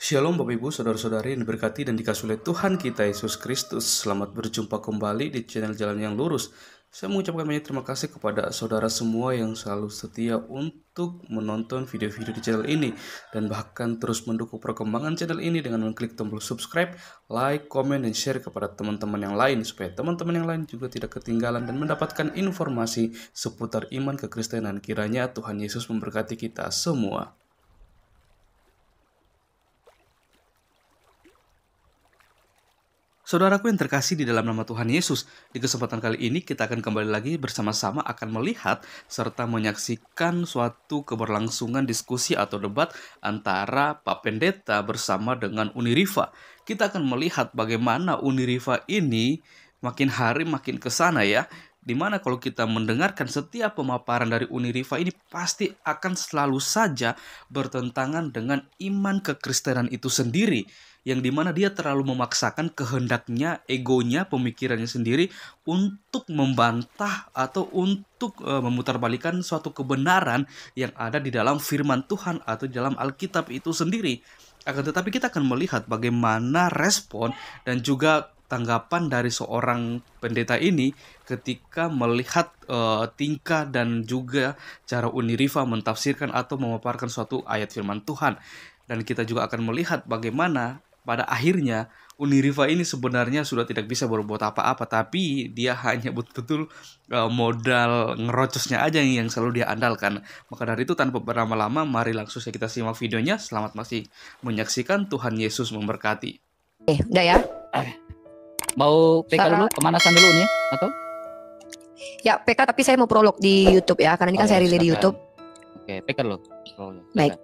Shalom Bapak Ibu, Saudara-saudari yang diberkati dan dikasihi oleh Tuhan kita Yesus Kristus. Selamat berjumpa kembali di channel Jalan yang Lurus. Saya mengucapkan banyak terima kasih kepada saudara semua yang selalu setia untuk menonton video-video di channel ini dan bahkan terus mendukung perkembangan channel ini dengan mengklik tombol subscribe, like, komen, dan share kepada teman-teman yang lain supaya teman-teman yang lain juga tidak ketinggalan dan mendapatkan informasi seputar iman kekristenan. Kiranya Tuhan Yesus memberkati kita semua. Saudaraku yang terkasih di dalam nama Tuhan Yesus, di kesempatan kali ini kita akan kembali lagi bersama-sama akan melihat serta menyaksikan suatu keberlangsungan diskusi atau debat antara Pak Pendeta bersama dengan Uniriva. Kita akan melihat bagaimana Uniriva ini makin hari makin ke sana ya. Dimana kalau kita mendengarkan setiap pemaparan dari Uniriva ini pasti akan selalu saja bertentangan dengan iman kekristenan itu sendiri, yang dimana dia terlalu memaksakan kehendaknya, egonya, pemikirannya sendiri untuk membantah atau untuk memutarbalikan suatu kebenaran yang ada di dalam firman Tuhan atau di dalam Alkitab itu sendiri. Akan tetapi kita akan melihat bagaimana respon dan juga tanggapan dari seorang pendeta ini ketika melihat tingkah dan juga cara Uniriva mentafsirkan atau memaparkan suatu ayat firman Tuhan. Dan kita juga akan melihat bagaimana pada akhirnya Uniriva ini sebenarnya sudah tidak bisa berbuat apa-apa, tapi dia hanya betul-betul modal ngerocosnya aja yang selalu dia andalkan. Maka dari itu tanpa berlama-lama, mari langsung saja kita simak videonya. Selamat masih menyaksikan. Tuhan Yesus memberkati. Udah ya? Mau PK dulu, pemanasan dulu nih atau? Ya PK, tapi saya mau prolog di YouTube ya, karena ini kan saya relay di YouTube. Oke, PK dulu. Baik.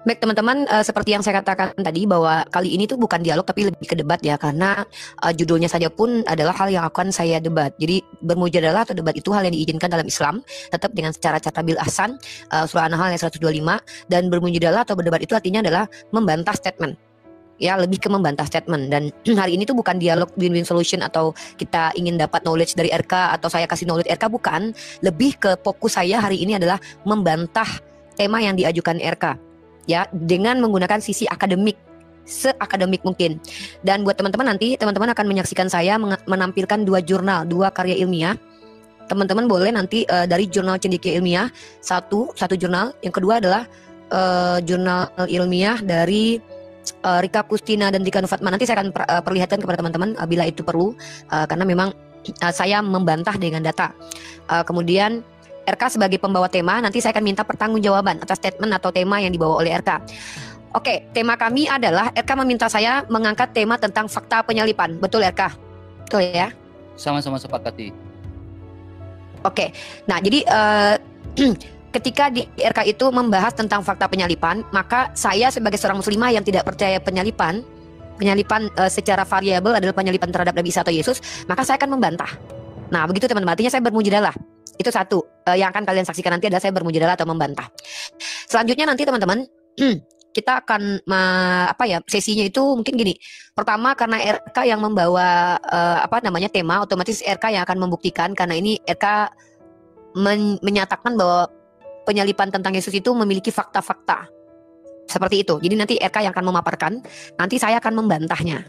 Baik teman-teman, seperti yang saya katakan tadi bahwa kali ini tuh bukan dialog tapi lebih ke debat ya, karena judulnya saja pun adalah hal yang akan saya debat. Jadi bermujadalah atau debat itu hal yang diizinkan dalam Islam, tetap dengan cara bil ahsan, surah An-Nahl ayat 125. Dan bermujadalah atau berdebat itu artinya adalah membantah statement. Ya, lebih ke membantah statement. Dan hari ini tuh bukan dialog win-win solution atau kita ingin dapat knowledge dari RK atau saya kasih knowledge RK, bukan. Lebih ke fokus saya hari ini adalah membantah tema yang diajukan RK. Ya, dengan menggunakan sisi akademik, seakademik mungkin. Dan buat teman-teman, nanti teman-teman akan menyaksikan saya menampilkan dua jurnal, dua karya ilmiah. Teman-teman boleh nanti dari jurnal Cendekia Ilmiah, satu jurnal. Yang kedua adalah jurnal ilmiah dari Rika Kustina dan Rika Nufatma. Nanti saya akan perlihatkan kepada teman-teman bila itu perlu, karena memang saya membantah dengan data. Kemudian RK sebagai pembawa tema, nanti saya akan minta pertanggungjawaban atas statement atau tema yang dibawa oleh RK. Oke, tema kami adalah RK meminta saya mengangkat tema tentang fakta penyalipan. Betul RK? Betul ya? Sama-sama sepakati. Oke, nah jadi ketika di RK itu membahas tentang fakta penyalipan, maka saya sebagai seorang muslimah yang tidak percaya penyalipan secara variabel adalah penyalipan terhadap Nabi Isa atau Yesus, maka saya akan membantah. Nah begitu teman-teman, artinya saya bermujadalah. Itu satu yang akan kalian saksikan nanti adalah saya bermujadalah atau membantah. Selanjutnya nanti teman-teman kita akan sesinya itu mungkin gini. Pertama, karena RK yang membawa tema, otomatis RK yang akan membuktikan, karena ini RK menyatakan bahwa penyalipan tentang Yesus itu memiliki fakta-fakta seperti itu. Jadi nanti RK yang akan memaparkan, nanti saya akan membantahnya.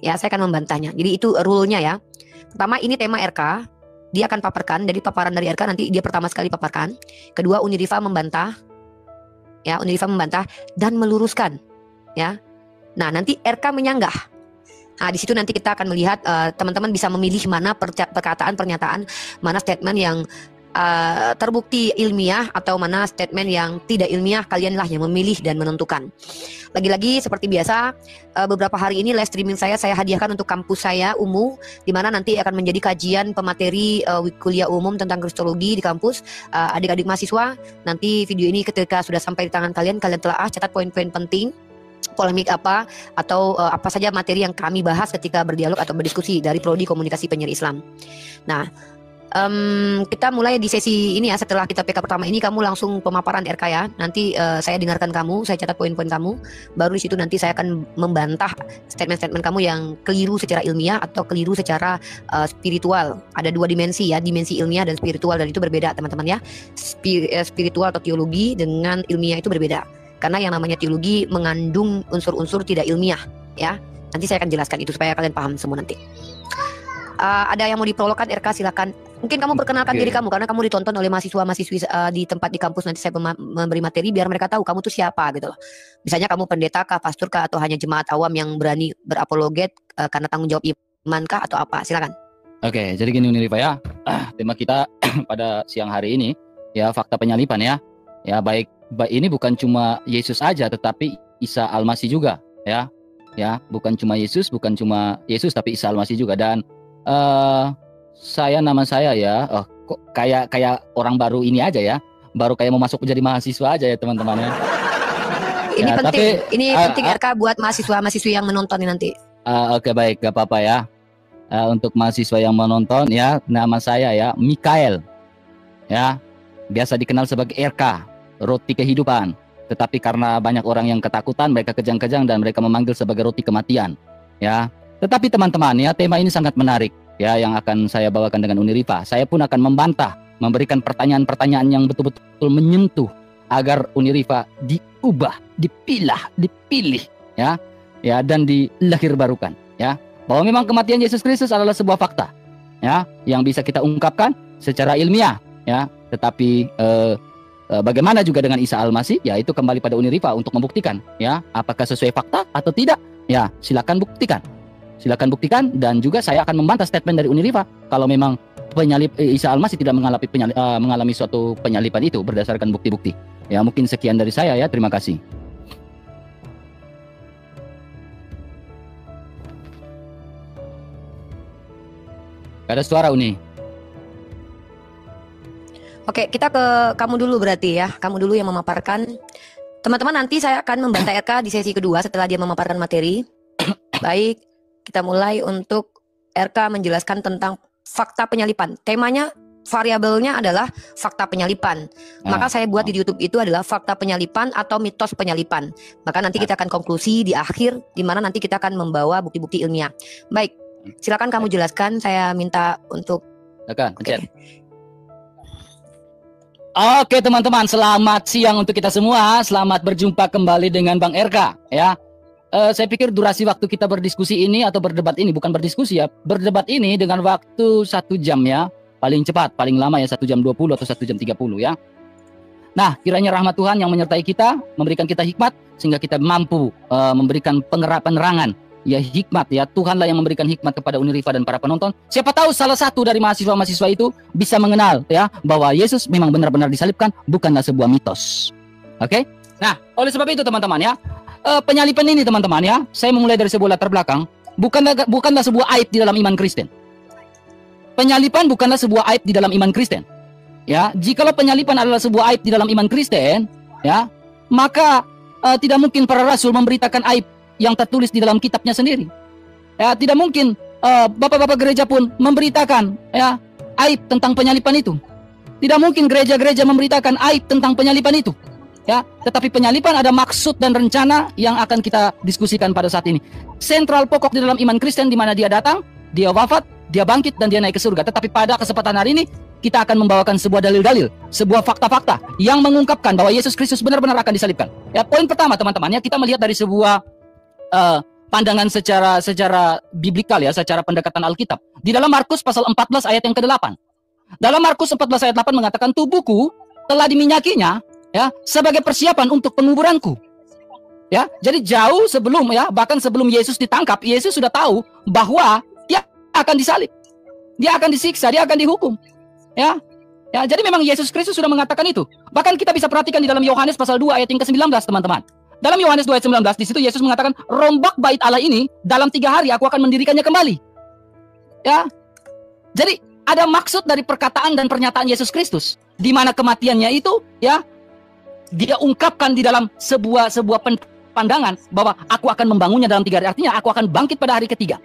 Ya, saya akan membantahnya. Jadi itu rule-nya ya. Pertama, ini tema RK, dia akan paparkan. Dari paparan dari RK nanti dia pertama sekali paparkan. Kedua, Uniriva membantah. Ya, Uniriva membantah dan meluruskan. Ya. Nah, nanti RK menyanggah. Nah, di situ nanti kita akan melihat teman-teman bisa memilih mana perkataan, pernyataan, mana statement yang terbukti ilmiah atau mana statement yang tidak ilmiah. Kalianlah yang memilih dan menentukan. Lagi-lagi seperti biasa, beberapa hari ini live streaming saya hadiahkan untuk kampus saya UMU, di mana nanti akan menjadi kajian pemateri kuliah umum tentang kristologi di kampus. Adik-adik mahasiswa, nanti video ini ketika sudah sampai di tangan kalian telah catat poin-poin penting, polemik apa atau apa saja materi yang kami bahas ketika berdialog atau berdiskusi dari Prodi Komunikasi Penyiar Islam. Nah, kita mulai di sesi ini ya. Setelah kita PK pertama ini, kamu langsung pemaparan RK ya. Nanti saya dengarkan kamu, saya catat poin-poin kamu. Baru di situ nanti saya akan membantah statement-statement kamu yang keliru secara ilmiah atau keliru secara spiritual. Ada dua dimensi ya, dimensi ilmiah dan spiritual, dan itu berbeda teman-teman ya. Spiritual atau teologi dengan ilmiah itu berbeda. karena yang namanya teologi mengandung unsur-unsur tidak ilmiah, ya. Nanti saya akan jelaskan itu supaya kalian paham semua nanti. Ada yang mau diprologkan, RK, silakan. Mungkin kamu perkenalkan diri kamu, karena kamu ditonton oleh mahasiswa-mahasiswi di tempat di kampus. Nanti saya memberi materi biar mereka tahu kamu tuh siapa gitu loh. Misalnya kamu pendeta kah, pastor kah, atau hanya jemaat awam yang berani berapologet karena tanggung jawab iman kah, atau apa? Silakan. Oke, jadi gini Unirifa ya. Tema kita pada siang hari ini ya fakta penyalipan ya. Ya baik ini bukan cuma Yesus aja, tetapi Isa Al-Masih juga ya. Ya, bukan cuma Yesus tapi Isa Al-Masih juga. Dan nama saya ya, kok kayak orang baru ini aja ya, baru kayak mau masuk menjadi mahasiswa aja ya teman-teman ya. Ini ya, penting, ini penting RK buat mahasiswa-mahasiswi yang menonton nanti. Oke, baik, gak apa-apa ya. Untuk mahasiswa yang menonton ya, nama saya ya Mikael, ya biasa dikenal sebagai RK, roti kehidupan. Tetapi karena banyak orang yang ketakutan, mereka kejang-kejang dan mereka memanggil sebagai roti kematian, ya. Tetapi teman-teman ya, tema ini sangat menarik ya yang akan saya bawakan dengan Unirifa. Saya pun akan membantah, memberikan pertanyaan-pertanyaan yang betul-betul menyentuh agar Unirifa diubah, dipilih ya dan dilahirbarukan ya. Bahwa memang kematian Yesus Kristus adalah sebuah fakta ya yang bisa kita ungkapkan secara ilmiah ya. Tetapi bagaimana juga dengan Isa Al-Masih? Ya itu kembali pada Unirifa untuk membuktikan ya apakah sesuai fakta atau tidak. Ya, silakan buktikan. Dan juga saya akan membantah statement dari Unirifa kalau memang Isa Al-Masih tidak mengalami suatu penyalipan itu berdasarkan bukti-bukti. Ya, mungkin sekian dari saya ya. Terima kasih. Gak ada suara Uni. Oke, kita ke kamu dulu berarti ya. Kamu dulu yang memaparkan. Teman-teman, nanti saya akan membantah RK di sesi kedua setelah dia memaparkan materi. Baik, kita mulai untuk RK menjelaskan tentang fakta penyalipan. Temanya, variabelnya adalah fakta penyalipan. Maka saya buat di YouTube itu adalah fakta penyalipan atau mitos penyalipan. Maka nanti kita akan konklusi di akhir, di mana nanti kita akan membawa bukti-bukti ilmiah. Baik, silakan kamu jelaskan. Saya minta untuk. Oke teman-teman, selamat siang untuk kita semua. Selamat berjumpa kembali dengan Bang RK ya. Saya pikir durasi waktu kita berdiskusi ini atau berdebat ini, bukan berdiskusi ya, berdebat ini dengan waktu 1 jam ya. Paling cepat, paling lama ya 1 jam 20 atau 1 jam 30 ya. Nah, kiranya rahmat Tuhan yang menyertai kita, memberikan kita hikmat sehingga kita mampu memberikan penerangan ya, hikmat ya. Tuhanlah yang memberikan hikmat kepada Unirifa dan para penonton. Siapa tahu salah satu dari mahasiswa-mahasiswa itu bisa mengenal ya bahwa Yesus memang benar-benar disalibkan, bukanlah sebuah mitos. Oke? Nah, oleh sebab itu teman-teman ya, penyalipan ini teman-teman ya, saya memulai dari sebuah latar belakang, bukanlah sebuah aib di dalam iman Kristen. Penyalipan bukanlah sebuah aib di dalam iman Kristen. Ya, jikalau penyalipan adalah sebuah aib di dalam iman Kristen, ya, maka tidak mungkin para rasul memberitakan aib yang tertulis di dalam kitabnya sendiri. Ya, tidak mungkin bapak-bapak gereja pun memberitakan ya aib tentang penyalipan itu. Tidak mungkin gereja-gereja memberitakan aib tentang penyalipan itu. Ya, tetapi penyalipan ada maksud dan rencana yang akan kita diskusikan pada saat ini. Sentral pokok di dalam iman Kristen di mana dia datang, dia wafat, dia bangkit dan dia naik ke surga. Tetapi pada kesempatan hari ini kita akan membawakan sebuah dalil-dalil, sebuah fakta-fakta yang mengungkapkan bahwa Yesus Kristus benar-benar akan disalibkan. Ya, poin pertama teman-teman ya, kita melihat dari sebuah pandangan secara biblikal ya, secara pendekatan Alkitab. Di dalam Markus pasal 14 ayat yang ke-8. Dalam Markus 14 ayat 8 mengatakan tubuhku telah diminyakinya ya sebagai persiapan untuk penguburanku. Ya, jadi jauh sebelum ya, bahkan sebelum Yesus ditangkap, Yesus sudah tahu bahwa dia akan disalib. Dia akan disiksa, dia akan dihukum. Ya. Ya, jadi memang Yesus Kristus sudah mengatakan itu. Bahkan kita bisa perhatikan di dalam Yohanes pasal 2 ayat yang ke-19, teman-teman. Dalam Yohanes 2 ayat 19 di situ Yesus mengatakan, "Rombak bait Allah ini dalam 3 hari aku akan mendirikannya kembali." Ya. Jadi ada maksud dari perkataan dan pernyataan Yesus Kristus di mana kematiannya itu ya dia ungkapkan di dalam sebuah pandangan bahwa aku akan membangunnya dalam 3 hari. Artinya aku akan bangkit pada hari ketiga.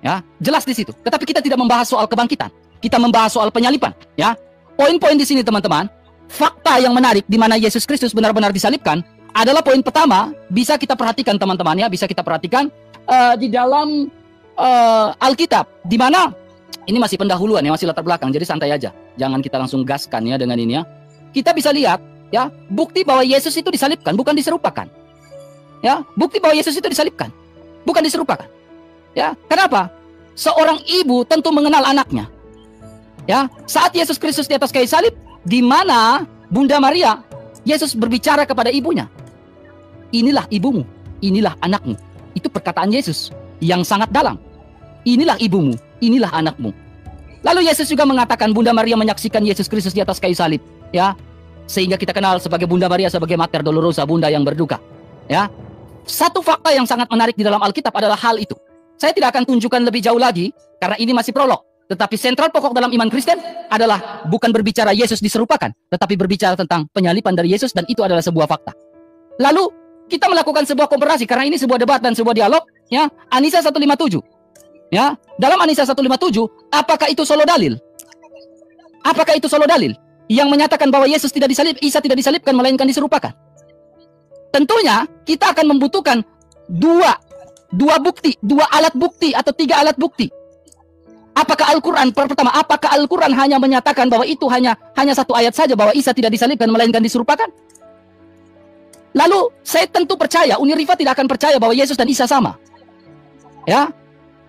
Ya, jelas di situ. Tetapi kita tidak membahas soal kebangkitan. Kita membahas soal penyalipan, ya. Poin-poin di sini teman-teman, fakta yang menarik di mana Yesus Kristus benar-benar disalibkan adalah poin pertama, bisa kita perhatikan teman-teman ya, bisa kita perhatikan di dalam Alkitab, di mana ini masih pendahuluan ya, masih latar belakang, jadi santai aja. Jangan kita langsung gaskan ya dengan ini ya. Kita bisa lihat Ya, bukti bahwa Yesus itu disalibkan, bukan diserupakan. Ya, bukti bahwa Yesus itu disalibkan, bukan diserupakan. Ya, kenapa? Seorang ibu tentu mengenal anaknya. Ya, saat Yesus Kristus di atas kayu salib, di mana Bunda Maria, Yesus berbicara kepada ibunya. Inilah ibumu, inilah anakmu. Itu perkataan Yesus yang sangat dalam. Inilah ibumu, inilah anakmu. Lalu Yesus juga mengatakan Bunda Maria menyaksikan Yesus Kristus di atas kayu salib. Ya, sehingga kita kenal sebagai Bunda Maria sebagai Mater Dolorosa, Bunda yang berduka. Ya, satu fakta yang sangat menarik di dalam Alkitab adalah hal itu. Saya tidak akan tunjukkan lebih jauh lagi karena ini masih prolog. Tetapi sentral pokok dalam iman Kristen adalah bukan berbicara Yesus diserupakan, tetapi berbicara tentang penyalipan dari Yesus, dan itu adalah sebuah fakta. Lalu kita melakukan sebuah komparasi karena ini sebuah debat dan sebuah dialog. Ya, Anisa 157. Ya, dalam Anisa 157, apakah itu solo dalil? Apakah itu solo dalil yang menyatakan bahwa Yesus tidak disalib, Isa tidak disalibkan, melainkan diserupakan? Tentunya kita akan membutuhkan dua bukti, dua alat bukti atau tiga alat bukti. Apakah Al-Quran, pertama, apakah Al-Quran hanya menyatakan bahwa itu hanya satu ayat saja bahwa Isa tidak disalibkan, melainkan diserupakan? Lalu saya tentu percaya, Uni Riva tidak akan percaya bahwa Yesus dan Isa sama. Ya,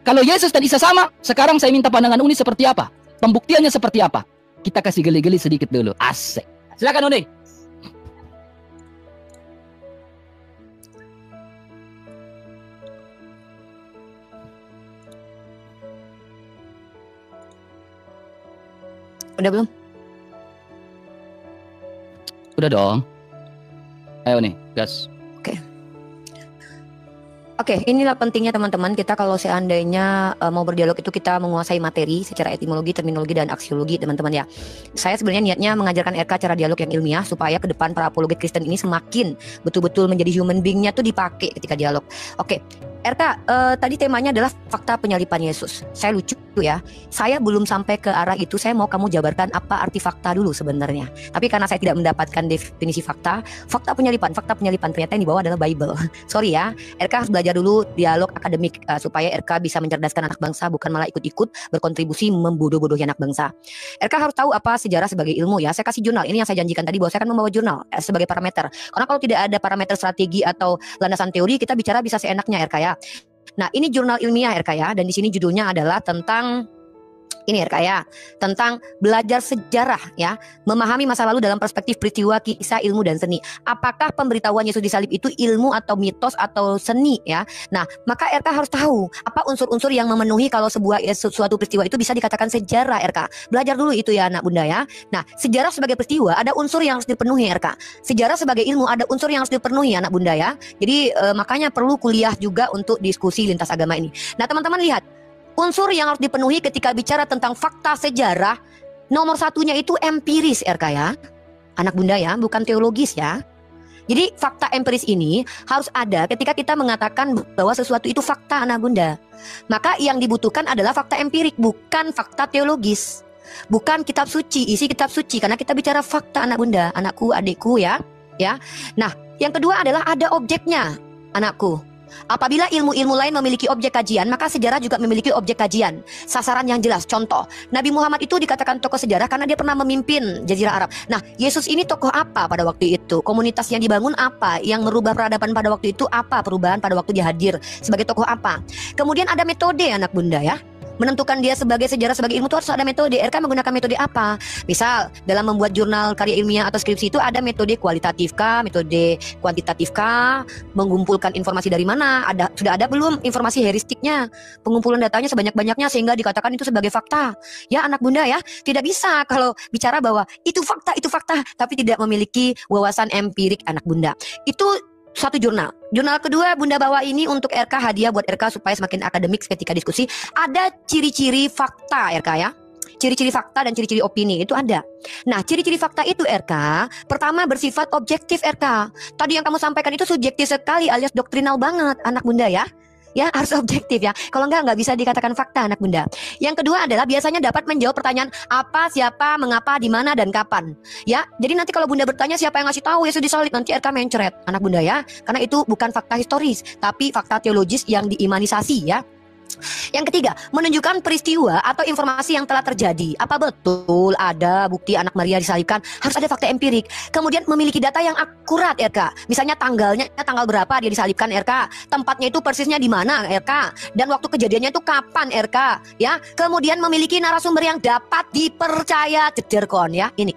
kalau Yesus dan Isa sama, sekarang saya minta pandangan Uni seperti apa? Pembuktiannya seperti apa? Kita kasih geli-geli sedikit dulu. Asik. Silakan Uni. Udah belum? Udah dong. Ayo nih, gas. Oke, inilah pentingnya teman-teman kita kalau seandainya mau berdialog itu kita menguasai materi secara etimologi, terminologi, dan aksiologi teman-teman ya. Saya sebenarnya niatnya mengajarkan RK cara dialog yang ilmiah supaya ke depan para apologet Kristen ini semakin betul-betul menjadi human being-nya tuh dipakai ketika dialog. Oke, RK, tadi temanya adalah fakta penyalipan Yesus. Saya lucu ya, saya belum sampai ke arah itu. Saya mau kamu jabarkan apa arti fakta dulu sebenarnya. Tapi karena saya tidak mendapatkan definisi fakta penyalipan ternyata yang dibawa adalah Bible. Sorry ya, RK harus belajar dulu dialog akademik supaya RK bisa mencerdaskan anak bangsa, bukan malah ikut-ikut berkontribusi membodoh-bodohi anak bangsa. RK harus tahu apa sejarah sebagai ilmu ya. Saya kasih jurnal, ini yang saya janjikan tadi bahwa saya akan membawa jurnal sebagai parameter. Karena kalau tidak ada parameter strategi atau landasan teori, kita bicara bisa seenaknya RK ya. Nah, ini jurnal ilmiah RK ya, dan di sini judulnya adalah tentang ini RK ya, tentang belajar sejarah ya, memahami masa lalu dalam perspektif peristiwa, kisah, ilmu, dan seni. Apakah pemberitahuan Yesus disalib itu ilmu atau mitos atau seni ya? Nah, maka RK harus tahu apa unsur-unsur yang memenuhi kalau suatu peristiwa itu bisa dikatakan sejarah RK. Belajar dulu itu ya anak bunda ya. Nah, sejarah sebagai peristiwa ada unsur yang harus dipenuhi RK. Sejarah sebagai ilmu ada unsur yang harus dipenuhi anak bunda ya. Jadi makanya perlu kuliah juga untuk diskusi lintas agama ini. Nah, teman-teman lihat. Unsur yang harus dipenuhi ketika bicara tentang fakta sejarah, nomor satunya itu empiris RK ya, anak bunda ya, bukan teologis ya. Jadi fakta empiris ini harus ada ketika kita mengatakan bahwa sesuatu itu fakta anak bunda. Maka yang dibutuhkan adalah fakta empirik, bukan fakta teologis. Bukan kitab suci, isi kitab suci, karena kita bicara fakta anak bunda, anakku, adikku ya. Nah, yang kedua adalah ada objeknya, anakku. Apabila ilmu-ilmu lain memiliki objek kajian, maka sejarah juga memiliki objek kajian. Sasaran yang jelas. Contoh, Nabi Muhammad itu dikatakan tokoh sejarah karena dia pernah memimpin Jazirah Arab. Nah, Yesus ini tokoh apa pada waktu itu? Komunitas yang dibangun apa? Yang merubah peradaban pada waktu itu apa? Perubahan pada waktu dia hadir sebagai tokoh apa? Kemudian ada metode anak bunda ya. Menentukan dia sebagai sejarah, sebagai ilmu itu harus ada metode. RK menggunakan metode apa? Misal dalam membuat jurnal karya ilmiah atau skripsi itu ada metode kualitatif kah, metode kuantitatif kah, mengumpulkan informasi dari mana, sudah ada belum informasi heuristiknya, pengumpulan datanya sebanyak-banyaknya sehingga dikatakan itu sebagai fakta. Ya anak bunda ya, tidak bisa kalau bicara bahwa itu fakta, tapi tidak memiliki wawasan empirik anak bunda. Itu satu jurnal. Jurnal kedua bunda bawa ini untuk RK, hadiah buat RK supaya semakin akademik ketika diskusi. Ada ciri-ciri fakta RK ya. Ciri-ciri fakta dan ciri-ciri opini itu ada. Nah, ciri-ciri fakta itu RK, pertama bersifat objektif RK. Tadi yang kamu sampaikan itu subjektif sekali alias doktrinal banget anak bunda ya. Ya harus objektif ya. Kalau nggak bisa dikatakan fakta anak bunda. Yang kedua adalah biasanya dapat menjawab pertanyaan apa, siapa, mengapa, di mana, dan kapan. Ya, jadi nanti kalau bunda bertanya siapa yang ngasih tahu Yesus disalib, nanti RK mencret anak bunda ya. Karena itu bukan fakta historis, tapi fakta teologis yang diimanisasi ya. Yang ketiga, menunjukkan peristiwa atau informasi yang telah terjadi. Apa betul ada bukti anak Maria disalibkan? Harus ada fakta empirik. Kemudian memiliki data yang akurat, RK. Misalnya tanggalnya, tanggal berapa dia disalibkan, RK. Tempatnya itu persisnya di mana, RK. Dan waktu kejadiannya itu kapan, RK. Ya. Kemudian memiliki narasumber yang dapat dipercaya. Jederkon, ya. Ini.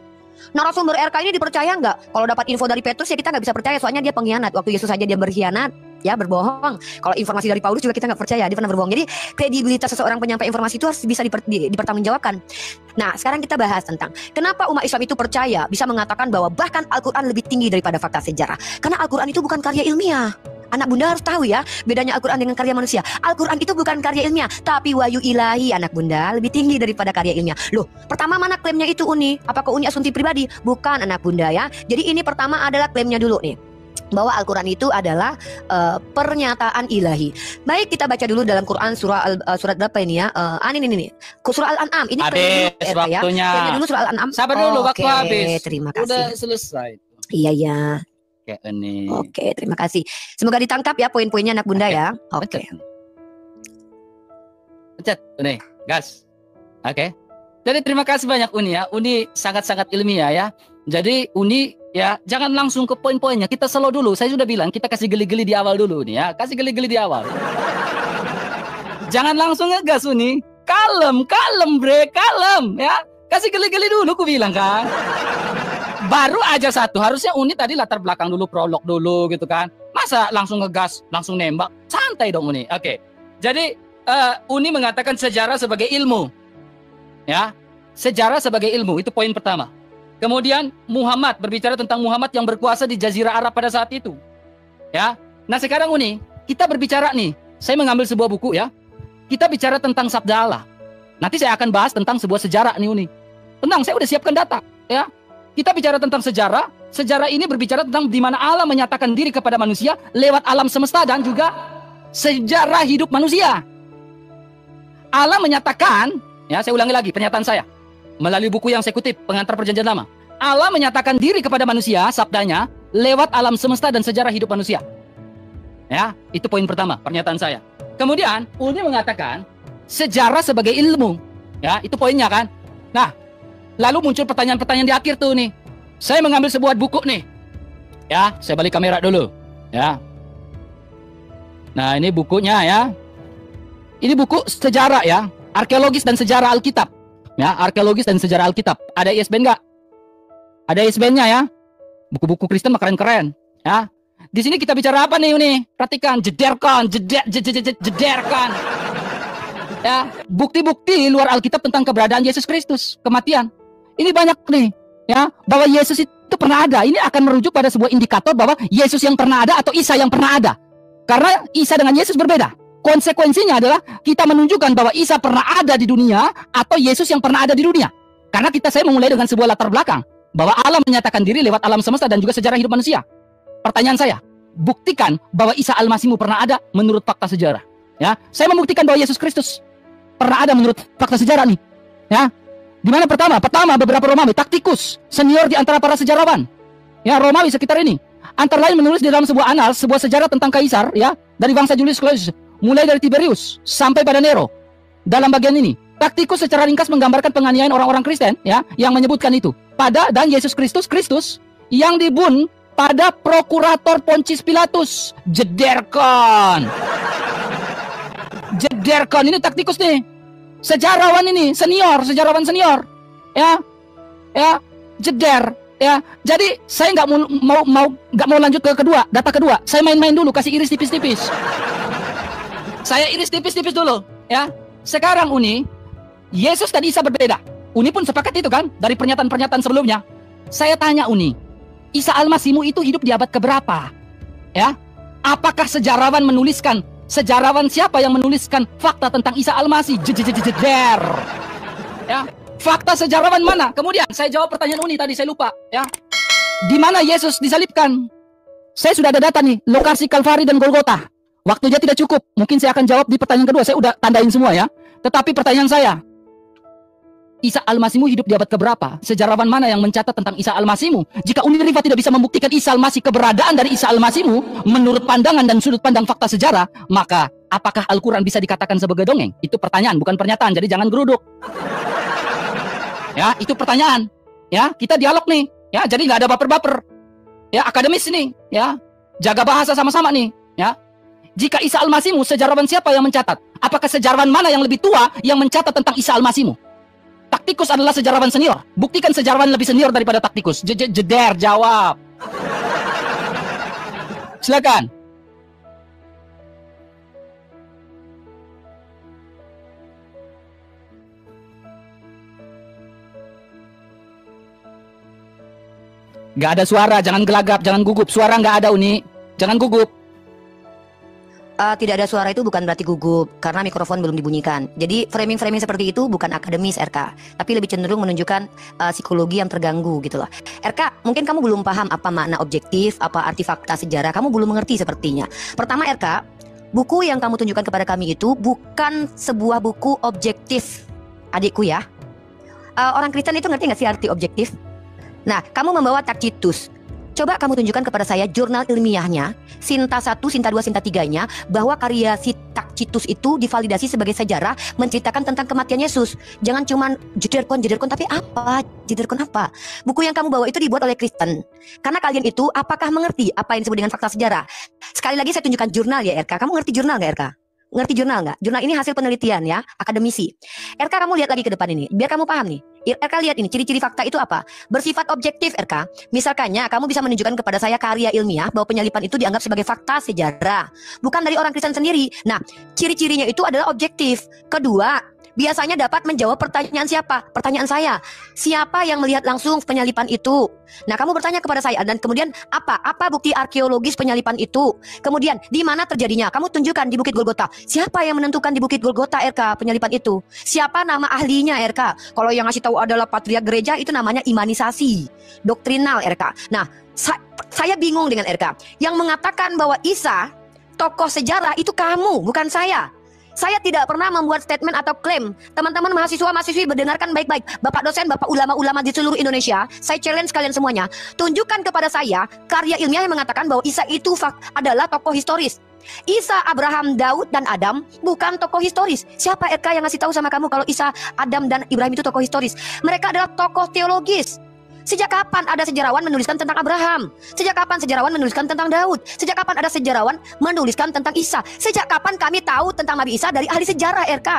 Narasumber RK ini dipercaya nggak? Kalau dapat info dari Petrus ya kita nggak bisa percaya, soalnya dia pengkhianat. Waktu Yesus saja dia berkhianat, ya berbohong. Kalau informasi dari Paulus juga kita nggak percaya, dia pernah berbohong. Jadi kredibilitas seseorang penyampai informasi itu harus bisa dipertanggungjawabkan. Nah, sekarang kita bahas tentang kenapa umat Islam itu percaya bisa mengatakan bahwa bahkan Al-Quran lebih tinggi daripada fakta sejarah. Karena Al-Quran itu bukan karya ilmiah. Anak bunda harus tahu ya, bedanya Al-Quran dengan karya manusia. Al-Quran itu bukan karya ilmiah, tapi wahyu ilahi, anak bunda, lebih tinggi daripada karya ilmiah. Loh, pertama mana klaimnya itu Uni? Apakah Uni asumsi pribadi? Bukan, anak bunda ya. Jadi ini pertama adalah klaimnya dulu nih, bahwa Al-Quran itu adalah pernyataan ilahi. Baik, kita baca dulu dalam Quran surat berapa ini ya? Ini nih. Surah Al-An'am. Ini habis waktunya. Ya. Dulu surah Al-An'am. Sabar dulu, waktu habis. Terima kasih. Udah selesai. Iya ya. Oke, terima kasih. Semoga ditangkap ya poin-poinnya anak bunda ya. Oke. Pencet, Uni, gas. Oke. Jadi terima kasih banyak Uni ya. Uni sangat-sangat ilmiah ya. Jadi Uni ya jangan langsung ke poin-poinnya. Kita slow dulu. Saya sudah bilang kita kasih geli-geli di awal dulu nih ya. Kasih geli-geli di awal. Jangan langsung ngegas Uni. Kalem bre, kalem ya. Kasih geli-geli dulu ku bilang kan. Baru aja satu, harusnya Uni tadi latar belakang dulu, prolog dulu gitu kan. Masa langsung ngegas, langsung nembak? Santai dong Uni. Oke. Jadi Uni mengatakan sejarah sebagai ilmu. Ya. Sejarah sebagai ilmu, itu poin pertama. Kemudian Muhammad, berbicara tentang Muhammad yang berkuasa di Jazirah Arab pada saat itu. Ya. Nah, sekarang Uni, kita berbicara nih. Saya mengambil sebuah buku ya. Kita bicara tentang sabda Allah. Nanti saya akan bahas tentang sebuah sejarah nih Uni. Tenang, saya udah siapkan data, ya. Kita bicara tentang sejarah. Sejarah ini berbicara tentang di mana Allah menyatakan diri kepada manusia lewat alam semesta dan juga sejarah hidup manusia. Allah menyatakan, ya saya ulangi lagi pernyataan saya melalui buku yang saya kutip, Pengantar Perjanjian Lama. Allah menyatakan diri kepada manusia, sabdanya lewat alam semesta dan sejarah hidup manusia. Ya, itu poin pertama pernyataan saya. Kemudian Uni mengatakan sejarah sebagai ilmu. Ya, itu poinnya kan. Nah, lalu muncul pertanyaan-pertanyaan di akhir tuh nih. Saya mengambil sebuah buku nih. Ya, saya balik kamera dulu. Ya. Nah, ini bukunya ya. Ini buku sejarah ya. Arkeologis dan sejarah Alkitab. Ya, arkeologis dan sejarah Alkitab. Ada ISBN nggak? Ada ISBN-nya ya. Buku-buku Kristen mah keren-keren. Ya. Di sini kita bicara apa nih Uni? Perhatikan, jederkan. Ya, bukti-bukti luar Alkitab tentang keberadaan Yesus Kristus, kematian. Ini banyak nih, ya, bahwa Yesus itu pernah ada. Ini akan merujuk pada sebuah indikator bahwa Yesus yang pernah ada atau Isa yang pernah ada. Karena Isa dengan Yesus berbeda. Konsekuensinya adalah kita menunjukkan bahwa Isa pernah ada di dunia atau Yesus yang pernah ada di dunia. Karena saya memulai dengan sebuah latar belakang bahwa Allah menyatakan diri lewat alam semesta dan juga sejarah hidup manusia. Pertanyaan saya, buktikan bahwa Isa Al-Masihmu pernah ada menurut fakta sejarah. Ya, saya membuktikan bahwa Yesus Kristus pernah ada menurut fakta sejarah nih. Ya. Di mana pertama? Pertama beberapa Romawi, Taktikus, senior di antara para sejarawan. Ya, Romawi sekitar ini. Antara lain menulis di dalam sebuah anal, sebuah sejarah tentang kaisar, ya, dari bangsa Julius Claudius, mulai dari Tiberius sampai pada Nero. Dalam bagian ini, Taktikus secara ringkas menggambarkan penganiayaan orang-orang Kristen, ya, yang menyebutkan itu pada dan Yesus Kristus yang dibunuh pada prokurator Pontius Pilatus. Jederkon. Jederkon ini Taktikus nih. Sejarawan ini, sejarawan senior. Ya. Ya, jeder, ya. Jadi saya nggak mau lanjut ke kedua, data kedua. Saya main-main dulu, kasih iris tipis-tipis. Saya iris tipis-tipis dulu, ya. Sekarang Uni, Yesus dan Isa berbeda. Uni pun sepakat itu kan dari pernyataan-pernyataan sebelumnya. Saya tanya Uni, Isa Al-Masihmu itu hidup di abad keberapa? Ya. Apakah sejarawan menuliskan? Sejarawan siapa yang menuliskan fakta tentang Isa Al-Masih? Jeder. Ya. Fakta sejarawan mana? Kemudian saya jawab pertanyaan Uni tadi, saya lupa, ya. Di mana Yesus disalibkan? Saya sudah ada data nih, lokasi Kalvari dan Golgota. Waktunya tidak cukup. Mungkin saya akan jawab di pertanyaan kedua. Saya udah tandain semua ya. Tetapi pertanyaan saya, Isa Al-Masihmu hidup di abad keberapa? Sejarawan mana yang mencatat tentang Isa Al-Masihmu? Jika Uni Riva tidak bisa membuktikan Isa Al-Masih, keberadaan dari Isa Al-Masihmu menurut pandangan dan sudut pandang fakta sejarah, maka apakah Al-Quran bisa dikatakan sebagai dongeng? Itu pertanyaan, bukan pernyataan. Jadi jangan geruduk. Ya, itu pertanyaan. Ya, kita dialog nih. Ya, jadi nggak ada baper-baper. Ya, akademis nih. Ya, jaga bahasa sama-sama nih. Ya, jika Isa Al-Masihmu, sejarawan siapa yang mencatat? Apakah sejarawan mana yang lebih tua yang mencatat tentang Isa Al-Masihmu? Taktikus adalah sejarawan senior. Buktikan sejarawan lebih senior daripada Taktikus. Jeder, jawab. Silakan. Gak ada suara, jangan gelagap, jangan gugup. Suara gak ada, Uni. Jangan gugup. Tidak ada suara itu bukan berarti gugup, karena mikrofon belum dibunyikan. Jadi framing-framing seperti itu bukan akademis, RK, tapi lebih cenderung menunjukkan psikologi yang terganggu gitu loh. RK, mungkin kamu belum paham apa makna objektif, apa arti fakta sejarah. Kamu belum mengerti sepertinya. Pertama, RK, buku yang kamu tunjukkan kepada kami itu bukan sebuah buku objektif, adikku ya. Orang Kristen itu ngerti nggak sih arti objektif? Nah, kamu membawa Tacitus. Coba kamu tunjukkan kepada saya jurnal ilmiahnya, Sinta 1, Sinta 2, Sinta 3-nya, bahwa karya si Tacitus itu divalidasi sebagai sejarah menceritakan tentang kematian Yesus. Jangan cuman jederkon, tapi apa? Jederkon apa? Buku yang kamu bawa itu dibuat oleh Kristen. Karena kalian itu apakah mengerti apa yang disebut dengan fakta sejarah? Sekali lagi saya tunjukkan jurnal ya, RK. Kamu ngerti jurnal nggak, RK? Ngerti jurnal nggak? Jurnal ini hasil penelitian ya, akademisi. RK, kamu lihat lagi ke depan ini, biar kamu paham nih. RK lihat ini, ciri-ciri fakta itu apa? Bersifat objektif, RK. Misalkannya, kamu bisa menunjukkan kepada saya karya ilmiah bahwa penyalipan itu dianggap sebagai fakta sejarah, bukan dari orang Kristen sendiri. Nah, ciri-cirinya itu adalah objektif. Kedua, biasanya dapat menjawab pertanyaan siapa? Pertanyaan saya. Siapa yang melihat langsung penyalipan itu? Nah, kamu bertanya kepada saya, dan kemudian apa bukti arkeologis penyalipan itu? Kemudian di mana terjadinya? Kamu tunjukkan di Bukit Golgota. Siapa yang menentukan di Bukit Golgota, RK, penyalipan itu? Siapa nama ahlinya, RK? Kalau yang ngasih tahu adalah patriark gereja, itu namanya imanisasi doktrinal, RK. Nah, saya bingung dengan RK yang mengatakan bahwa Isa tokoh sejarah itu kamu, bukan saya. Saya tidak pernah membuat statement atau klaim. Teman-teman mahasiswa-mahasiswi berdengarkan baik-baik. Bapak dosen, bapak ulama-ulama di seluruh Indonesia, saya challenge kalian semuanya. Tunjukkan kepada saya karya ilmiah yang mengatakan bahwa Isa itu adalah tokoh historis. Isa, Abraham, Daud, dan Adam bukan tokoh historis. Siapa RK yang ngasih tahu sama kamu kalau Isa, Adam, dan Ibrahim itu tokoh historis? Mereka adalah tokoh teologis. Sejak kapan ada sejarawan menuliskan tentang Abraham? Sejak kapan sejarawan menuliskan tentang Daud? Sejak kapan ada sejarawan menuliskan tentang Isa? Sejak kapan kami tahu tentang Nabi Isa dari ahli sejarah, RK?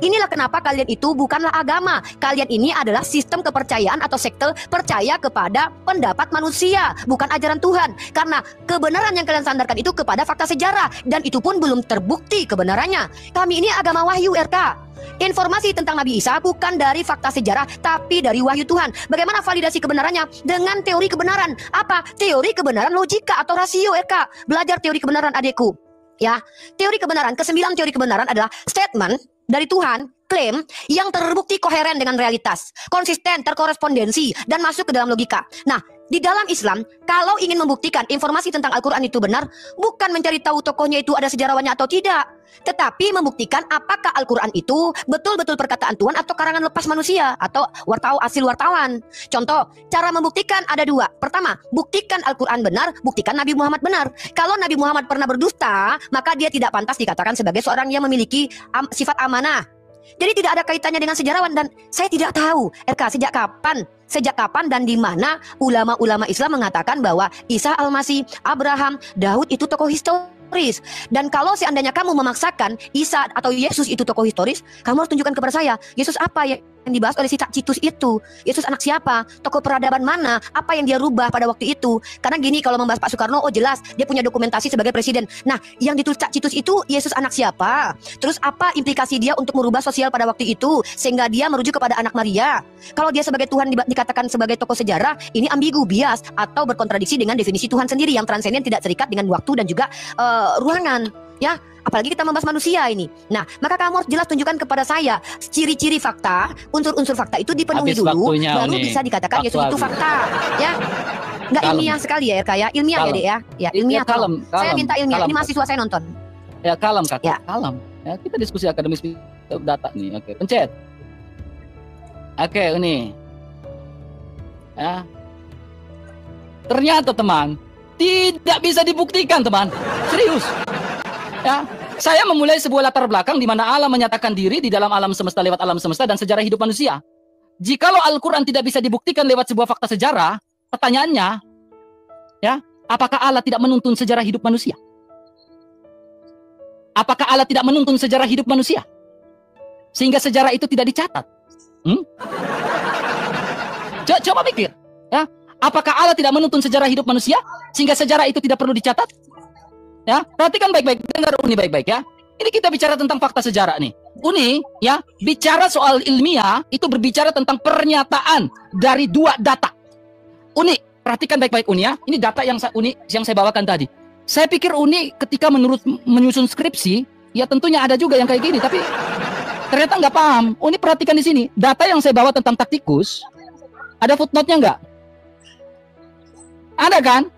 Inilah kenapa kalian itu bukanlah agama. Kalian ini adalah sistem kepercayaan atau sekte percaya kepada pendapat manusia, bukan ajaran Tuhan. Karena kebenaran yang kalian sandarkan itu kepada fakta sejarah, dan itu pun belum terbukti kebenarannya. Kami ini agama wahyu, RK. Informasi tentang Nabi Isa bukan dari fakta sejarah, tapi dari wahyu Tuhan. Bagaimana validasi kebenarannya? Dengan teori kebenaran. Apa? Teori kebenaran logika atau rasio, RK. Belajar teori kebenaran, adekku. Ya, teori kebenaran, kesembilan teori kebenaran adalah statement dari Tuhan, klaim yang terbukti koheren dengan realitas, konsisten, terkorespondensi, dan masuk ke dalam logika. Nah, di dalam Islam, kalau ingin membuktikan informasi tentang Al-Quran itu benar, bukan mencari tahu tokohnya itu ada sejarawannya atau tidak, tetapi membuktikan apakah Al-Quran itu betul-betul perkataan Tuhan atau karangan lepas manusia atau hasil wartawan. Contoh, cara membuktikan ada dua. Pertama, buktikan Al-Quran benar, buktikan Nabi Muhammad benar. Kalau Nabi Muhammad pernah berdusta, maka dia tidak pantas dikatakan sebagai seorang yang memiliki sifat amanah. Jadi tidak ada kaitannya dengan sejarawan, dan saya tidak tahu, RK, sejak kapan dan di mana ulama-ulama Islam mengatakan bahwa Isa Al-Masih, Abraham, Daud itu tokoh historis. Dan kalau seandainya kamu memaksakan Isa atau Yesus itu tokoh historis, kamu harus tunjukkan kepada saya, Yesus apa yang dibahas oleh si Tacitus itu? Yesus anak siapa? Tokoh peradaban mana? Apa yang dia rubah pada waktu itu? Karena gini, kalau membahas Pak Soekarno, oh jelas dia punya dokumentasi sebagai presiden. Nah, yang ditulis Tacitus itu Yesus anak siapa? Terus apa implikasi dia untuk merubah sosial pada waktu itu sehingga dia merujuk kepada anak Maria? Kalau dia sebagai Tuhan dikatakan sebagai tokoh sejarah, ini ambigu, bias, atau berkontradiksi dengan definisi Tuhan sendiri yang transenden, tidak terikat dengan waktu dan juga ruangan. Ya, apalagi kita membahas manusia ini. Nah, maka kamu harus jelas tunjukkan kepada saya ciri-ciri fakta, unsur-unsur fakta itu dipenuhi dulu, baru bisa dikatakan Yesus itu fakta. Ya, nggak ilmiah sekali ya, RK ya, ilmiah ya, Dek ya. Ya, ilmiah. Kalem. Saya minta ilmiah. Ini mahasiswa saya nonton. Ya, kalem, Kak. Ya. Kalem. Ya, kita diskusi akademis data nih. Oke, pencet. Oke, ini. Ya. Ternyata teman, tidak bisa dibuktikan, teman. Serius. Ya, Saya memulai sebuah latar belakang di mana Allah menyatakan diri di dalam alam semesta lewat alam semesta dan sejarah hidup manusia. Jikalau Al-Quran tidak bisa dibuktikan lewat sebuah fakta sejarah, pertanyaannya, ya, apakah Allah tidak menuntun sejarah hidup manusia? Apakah Allah tidak menuntun sejarah hidup manusia? Sehingga sejarah itu tidak dicatat. Coba pikir, ya. Apakah Allah tidak menuntun sejarah hidup manusia sehingga sejarah itu tidak perlu dicatat? Ya, perhatikan baik-baik, dengar Uni baik-baik ya. Ini kita bicara tentang fakta sejarah nih. Uni, ya, bicara soal ilmiah itu berbicara tentang pernyataan dari dua data. Uni, perhatikan baik-baik Uni ya. Ini data yang saya bawakan tadi. Saya pikir Uni ketika menyusun skripsi, ya tentunya ada juga yang kayak gini, tapi ternyata nggak paham. Uni perhatikan di sini, data yang saya bawa tentang taktikus, ada footnote-nya nggak? Ada kan?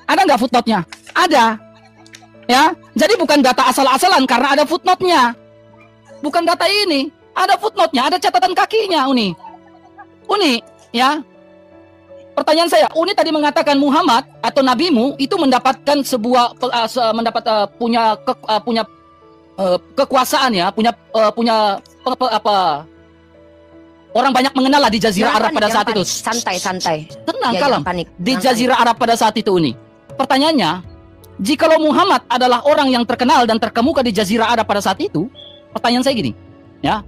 Ada nggak footnote-nya? Ada. Ya, jadi bukan data asal-asalan karena ada footnote-nya. Bukan data ini, ada footnote-nya, ada catatan kakinya, Uni. Uni, ya. Pertanyaan saya, Uni tadi mengatakan Muhammad atau nabimu itu mendapatkan sebuah punya kekuasaan ya, punya orang banyak mengenal lah di Jazirah Arab pada saat itu. Santai. Tenang, Ya, kalem. panik. Di Jazirah Arab pada saat itu, Uni. Pertanyaannya, jikalau Muhammad adalah orang yang terkenal dan terkemuka di Jazirah Arab pada saat itu, pertanyaan saya gini, ya.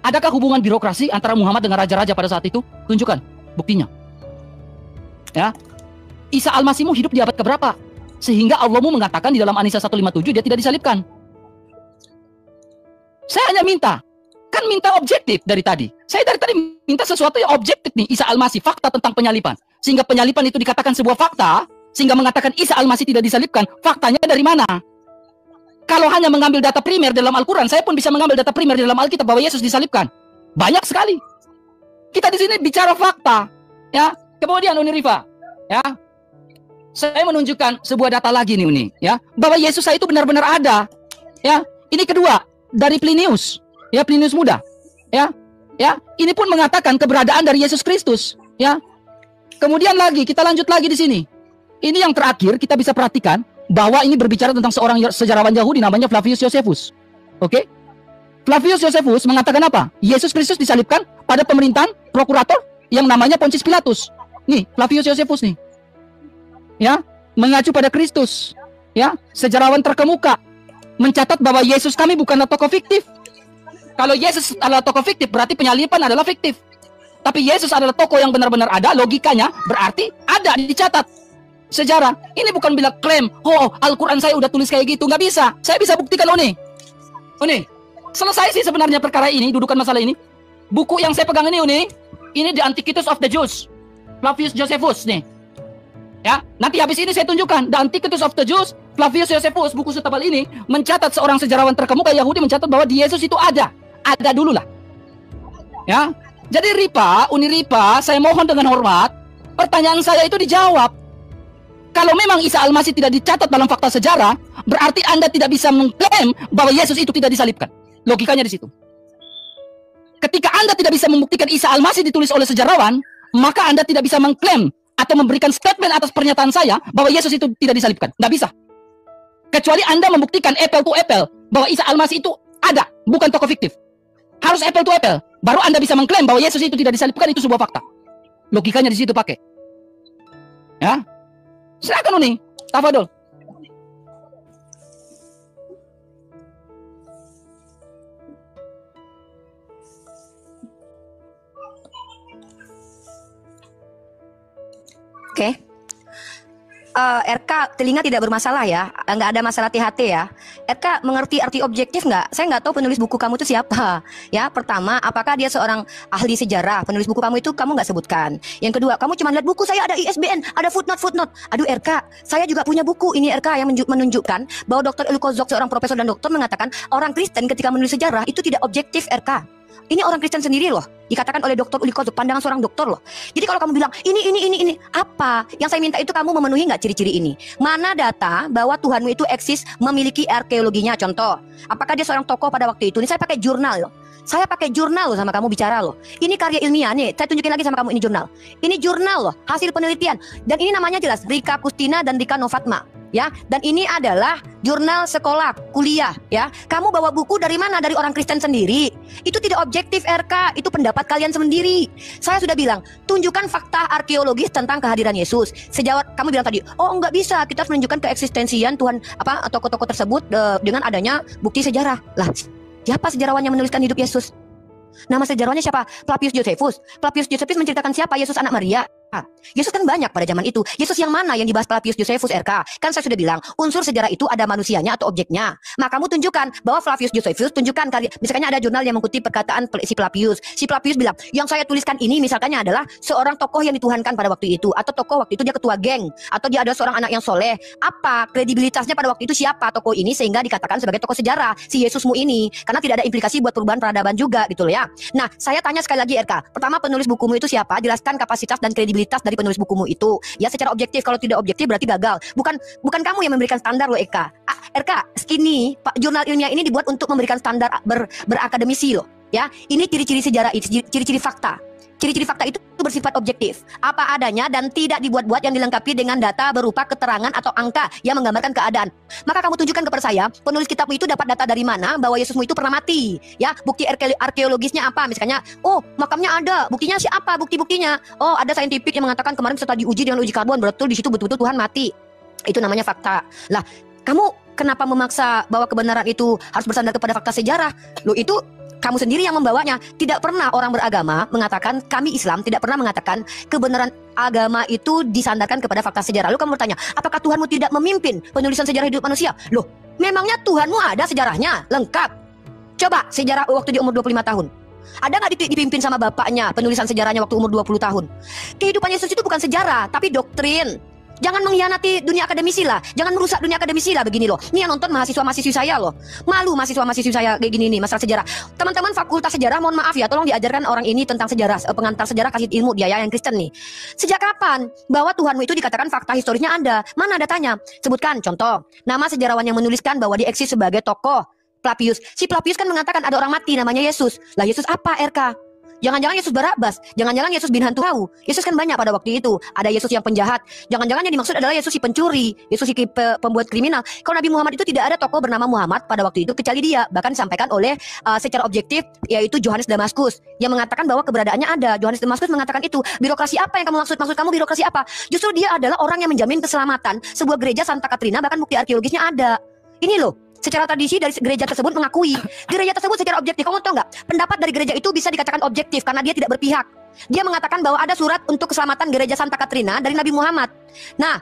Adakah hubungan birokrasi antara Muhammad dengan raja-raja pada saat itu? Tunjukkan buktinya. Ya. Isa Al-Masihmu hidup di abad keberapa? Sehingga Allahmu mengatakan di dalam An-Nisa 157 dia tidak disalibkan. Saya hanya minta objektif dari tadi. Saya dari tadi minta sesuatu yang objektif nih, Isa Al-Masih, fakta tentang penyalipan. Sehingga penyalipan itu dikatakan sebuah fakta, sehingga mengatakan Isa Al-Masih tidak disalibkan. Faktanya dari mana? Kalau hanya mengambil data primer dalam Al-Quran, saya pun bisa mengambil data primer dalam Alkitab bahwa Yesus disalibkan. Banyak sekali. Kita di sini bicara fakta, ya. Kemudian Uni Rifa, ya. Saya menunjukkan sebuah data lagi nih Uni, ya, bahwa Yesus itu benar-benar ada. Ya. Ini kedua dari Plinius, ya, Plinius Muda. Ya. Ya, ini pun mengatakan keberadaan dari Yesus Kristus, ya. Kemudian lagi kita lanjut lagi di sini. Ini yang terakhir kita bisa perhatikan bahwa ini berbicara tentang seorang sejarawan Yahudi namanya Flavius Josephus. Oke? Flavius Josephus mengatakan apa? Yesus Kristus disalibkan pada pemerintahan prokurator yang namanya Pontius Pilatus. Nih, Flavius Josephus nih. Ya, mengacu pada Kristus. Ya, sejarawan terkemuka mencatat bahwa Yesus kami bukanlah tokoh fiktif. Kalau Yesus adalah tokoh fiktif, berarti penyalipan adalah fiktif. Tapi Yesus adalah tokoh yang benar-benar ada, logikanya berarti ada dicatat. Sejarah. Ini bukan bila klaim, oh Al-Quran saya udah tulis kayak gitu. Nggak bisa. Saya bisa buktikan, Uni. Selesai sih sebenarnya perkara ini, dudukan masalah ini. Buku yang saya pegang ini, Uni, ini The Antiquities of the Jews. Flavius Josephus nih. Ya, nanti habis ini saya tunjukkan The Antiquities of the Jews, Flavius Josephus, buku setebal ini mencatat seorang sejarawan terkemuka Yahudi mencatat bahwa di Yesus itu ada dulu lah. Ya. Jadi Uni Ripa, saya mohon dengan hormat, pertanyaan saya itu dijawab. Kalau memang Isa Al-Masih tidak dicatat dalam fakta sejarah, berarti Anda tidak bisa mengklaim bahwa Yesus itu tidak disalibkan. Logikanya di situ. Ketika Anda tidak bisa membuktikan Isa Al-Masih ditulis oleh sejarawan, maka Anda tidak bisa mengklaim atau memberikan statement atas pernyataan saya bahwa Yesus itu tidak disalibkan. Nggak bisa. Kecuali Anda membuktikan apple to apple bahwa Isa Al-Masih itu ada, bukan tokoh fiktif. Harus apple to apple. Baru Anda bisa mengklaim bahwa Yesus itu tidak disalibkan, itu sebuah fakta. Logikanya di situ pakai. Ya. Silakan Uni. Tafadol. Oke. RK telinga tidak bermasalah ya, nggak ada masalah THT ya. RK mengerti arti objektif nggak? Saya nggak tahu penulis buku kamu itu siapa. Ya, pertama, apakah dia seorang ahli sejarah? Penulis buku kamu itu kamu nggak sebutkan. Yang kedua, kamu cuma lihat buku saya ada ISBN, ada footnote. Aduh RK, saya juga punya buku ini RK yang menunjukkan bahwa Dr. Elukozok seorang profesor dan doktor mengatakan orang Kristen ketika menulis sejarah itu tidak objektif RK. Ini orang Kristen sendiri loh, dikatakan oleh Dr. Ulikozok, pandangan seorang dokter loh. Jadi kalau kamu bilang ini apa? Yang saya minta itu kamu memenuhi nggak ciri-ciri ini? Mana data bahwa Tuhanmu itu eksis memiliki arkeologinya? Contoh, apakah dia seorang tokoh pada waktu itu? Ini saya pakai jurnal loh. Saya pakai jurnal loh sama kamu bicara loh. Ini karya ilmiah nih, saya tunjukin lagi sama kamu ini jurnal. Ini jurnal loh, hasil penelitian. Dan ini namanya jelas, Rika Kustina dan Rika Novatma. Ya, dan ini adalah jurnal sekolah, kuliah, ya. Kamu bawa buku dari mana? Dari orang Kristen sendiri. Itu tidak objektif, RK. Itu pendapat kalian sendiri. Saya sudah bilang, tunjukkan fakta arkeologis tentang kehadiran Yesus. Sejauh kamu bilang tadi, oh nggak bisa, kita harus menunjukkan keeksistensian Tuhan tokoh-tokoh tersebut dengan adanya bukti sejarah. Lah, siapa sejarawan yang menuliskan hidup Yesus? Nama sejarawannya siapa? Flavius Josephus. Flavius Josephus menceritakan siapa? Yesus anak Maria. Yesus kan banyak pada zaman itu. Yesus yang mana yang dibahas Flavius Josephus, RK? Kan saya sudah bilang, unsur sejarah itu ada manusianya atau objeknya. Maka kamu tunjukkan bahwa Flavius Josephus, tunjukkan misalnya ada jurnal yang mengutip perkataan si Flavius. Si Flavius bilang, yang saya tuliskan ini misalkannya adalah seorang tokoh yang dituhankan pada waktu itu, atau tokoh waktu itu dia ketua geng, atau dia adalah seorang anak yang soleh. Apa kredibilitasnya pada waktu itu, siapa tokoh ini sehingga dikatakan sebagai tokoh sejarah si Yesusmu ini? Karena tidak ada implikasi buat perubahan peradaban juga gitu loh ya. Nah, saya tanya sekali lagi, RK. Pertama, penulis bukumu itu siapa? Jelaskan kapasitas dan kredibilitas dari penulis bukumu itu. Ya, secara objektif. Kalau tidak objektif berarti gagal. Bukan kamu yang memberikan standar loh, RK. RK, ini Pak, jurnal ilmiah ini dibuat untuk memberikan standar berakademisi loh. Ya, ini ciri-ciri sejarah, ciri-ciri fakta. Ciri-ciri fakta itu bersifat objektif, apa adanya dan tidak dibuat-buat, yang dilengkapi dengan data berupa keterangan atau angka yang menggambarkan keadaan. Maka kamu tunjukkan kepada saya, penulis kitabmu itu dapat data dari mana bahwa Yesusmu itu pernah mati. Ya, bukti arkeologisnya apa? Misalnya, oh makamnya ada, buktinya siapa? Bukti-buktinya, oh ada saintifik yang mengatakan kemarin setelah diuji dengan uji karbon betul di situ betul-betul Tuhan mati. Itu namanya fakta. Lah, kamu kenapa memaksa bahwa kebenaran itu harus bersandar kepada fakta sejarah? Loh, itu kamu sendiri yang membawanya. Tidak pernah orang beragama mengatakan, kami Islam tidak pernah mengatakan kebenaran agama itu disandarkan kepada fakta sejarah. Lalu kamu bertanya, apakah Tuhanmu tidak memimpin penulisan sejarah hidup manusia? Loh, memangnya Tuhanmu ada sejarahnya? Lengkap. Coba sejarah waktu di umur 25 tahun. Ada nggak dipimpin sama bapaknya penulisan sejarahnya waktu umur 20 tahun? Kehidupan Yesus itu bukan sejarah, tapi doktrin. Jangan mengkhianati dunia akademisi lah. Jangan merusak dunia akademisi lah begini loh. Ini yang nonton mahasiswa-mahasiswi saya loh. Malu mahasiswa-mahasiswi saya kayak gini nih masalah sejarah. Teman-teman fakultas sejarah, mohon maaf ya, tolong diajarkan orang ini tentang sejarah, pengantar sejarah, kasih ilmu dia ya, yang Kristen nih. Sejak kapan bahwa Tuhanmu itu dikatakan fakta historisnya ada? Mana datanya? Sebutkan contoh. Nama sejarawan yang menuliskan bahwa dia eksis sebagai tokoh, Flavius. Si Flavius kan mengatakan ada orang mati namanya Yesus. Lah Yesus apa, RK? Jangan-jangan Yesus Barabas, jangan-jangan Yesus bin hantu tahu. Yesus kan banyak pada waktu itu. Ada Yesus yang penjahat. Jangan-jangan yang dimaksud adalah Yesus si pencuri, Yesus si pembuat kriminal. Kalau Nabi Muhammad itu tidak ada tokoh bernama Muhammad pada waktu itu kecuali dia. Bahkan disampaikan oleh secara objektif, yaitu Yohanes Damaskus, yang mengatakan bahwa keberadaannya ada. Yohanes Damaskus mengatakan itu. Birokrasi apa yang kamu maksud? Maksud kamu birokrasi apa? Justru dia adalah orang yang menjamin keselamatan sebuah gereja Santa Katrina, bahkan bukti arkeologisnya ada. Ini loh. Secara tradisi dari gereja tersebut mengakui gereja tersebut secara objektif. Kamu tahu nggak? Pendapat dari gereja itu bisa dikatakan objektif karena dia tidak berpihak. Dia mengatakan bahwa ada surat untuk keselamatan gereja Santa Katrina dari Nabi Muhammad. Nah,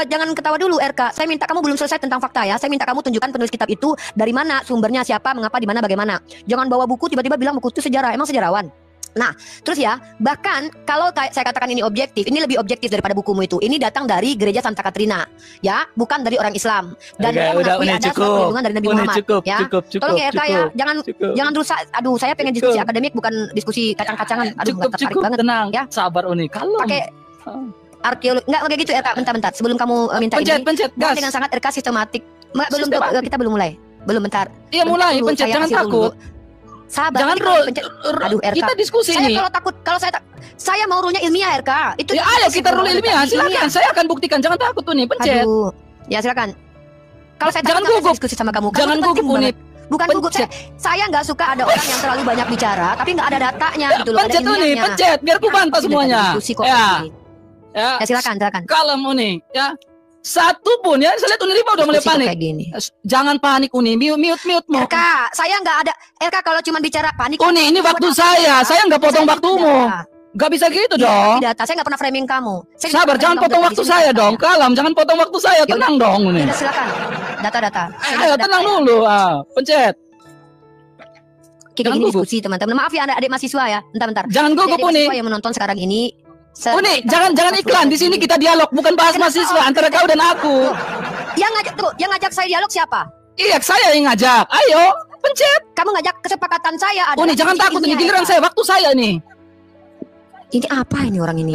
jangan ketawa dulu, RK. Saya minta kamu belum selesai tentang fakta ya. Saya minta kamu tunjukkan penulis kitab itu dari mana, sumbernya siapa, mengapa, di mana, bagaimana. Jangan bawa buku tiba-tiba bilang buku itu sejarah. Emang sejarawan? Nah, terus ya, bahkan kalau saya katakan ini objektif, ini lebih objektif daripada bukumu itu. Ini datang dari gereja Santa Katrina, ya, bukan dari orang Islam. Dan dia mengakui ada surat perlindungan dari Nabi Muhammad. Cukup, ya. Tolong ya, RK ya, jangan rusak. Aduh, saya pengen diskusi akademik, bukan diskusi kacang-kacangan. Aduh, nggak tertarik banget. Tenang, ya. Sabar Uni, kalem. Pakai arkeologi, nggak kayak gitu, RK. Bentar. Sebelum kamu minta pencet, ini, dengan sangat RK sistematik. Belum, kita belum mulai. Belum, bentar. Iya, mulai, pencet, jangan takut. Sabar, jangan aduh, RK. Kita diskusi saya ini. Kalau saya mau rule-nya ilmiah, RK. Itu ya, ayo kita rule ilmiah. Silakan, saya akan buktikan. Jangan takut tuh nih, pencet. Aduh, ya silakan. Kalau saya jangan gugup diskusi sama kamu. Jangan gugup, Unip. Bukan gugup. Saya nggak suka ada orang yang terlalu banyak bicara, tapi nggak ada datanya gitu loh. Pencet Uni, pencet. Biar ku bantah semuanya. Ya, silakan. Kalem Uni, ya. Satu pun ya, saya lihat Uni Riva udah mulai panik. Jangan panik Uni, mute mau. RK, saya nggak ada. RK kalau cuma bicara panik. Uni, ini waktu saya nggak potong waktumu. Gak bisa gitu dong. Data, saya nggak pernah framing kamu. Sabar, jangan potong waktu saya dong. Kalem, jangan potong waktu saya. Tenang dong Uni. Silakan. Data. Ayo tenang dulu. Pencet. Kita ini diskusi teman-teman. Maaf ya adik mahasiswa ya. Bentar. Jangan gugup Uni. Yang menonton sekarang ini. Uni, jangan iklan. Di sini kita dialog, bukan bahas mahasiswa antara kau dan aku. Yang ngajak saya dialog siapa? Iya, saya yang ngajak. Ayo, pencet. Kamu ngajak kesepakatan saya. Uni, jangan takut. Ini giliran saya, waktu saya nih. Ini apa ini orang ini?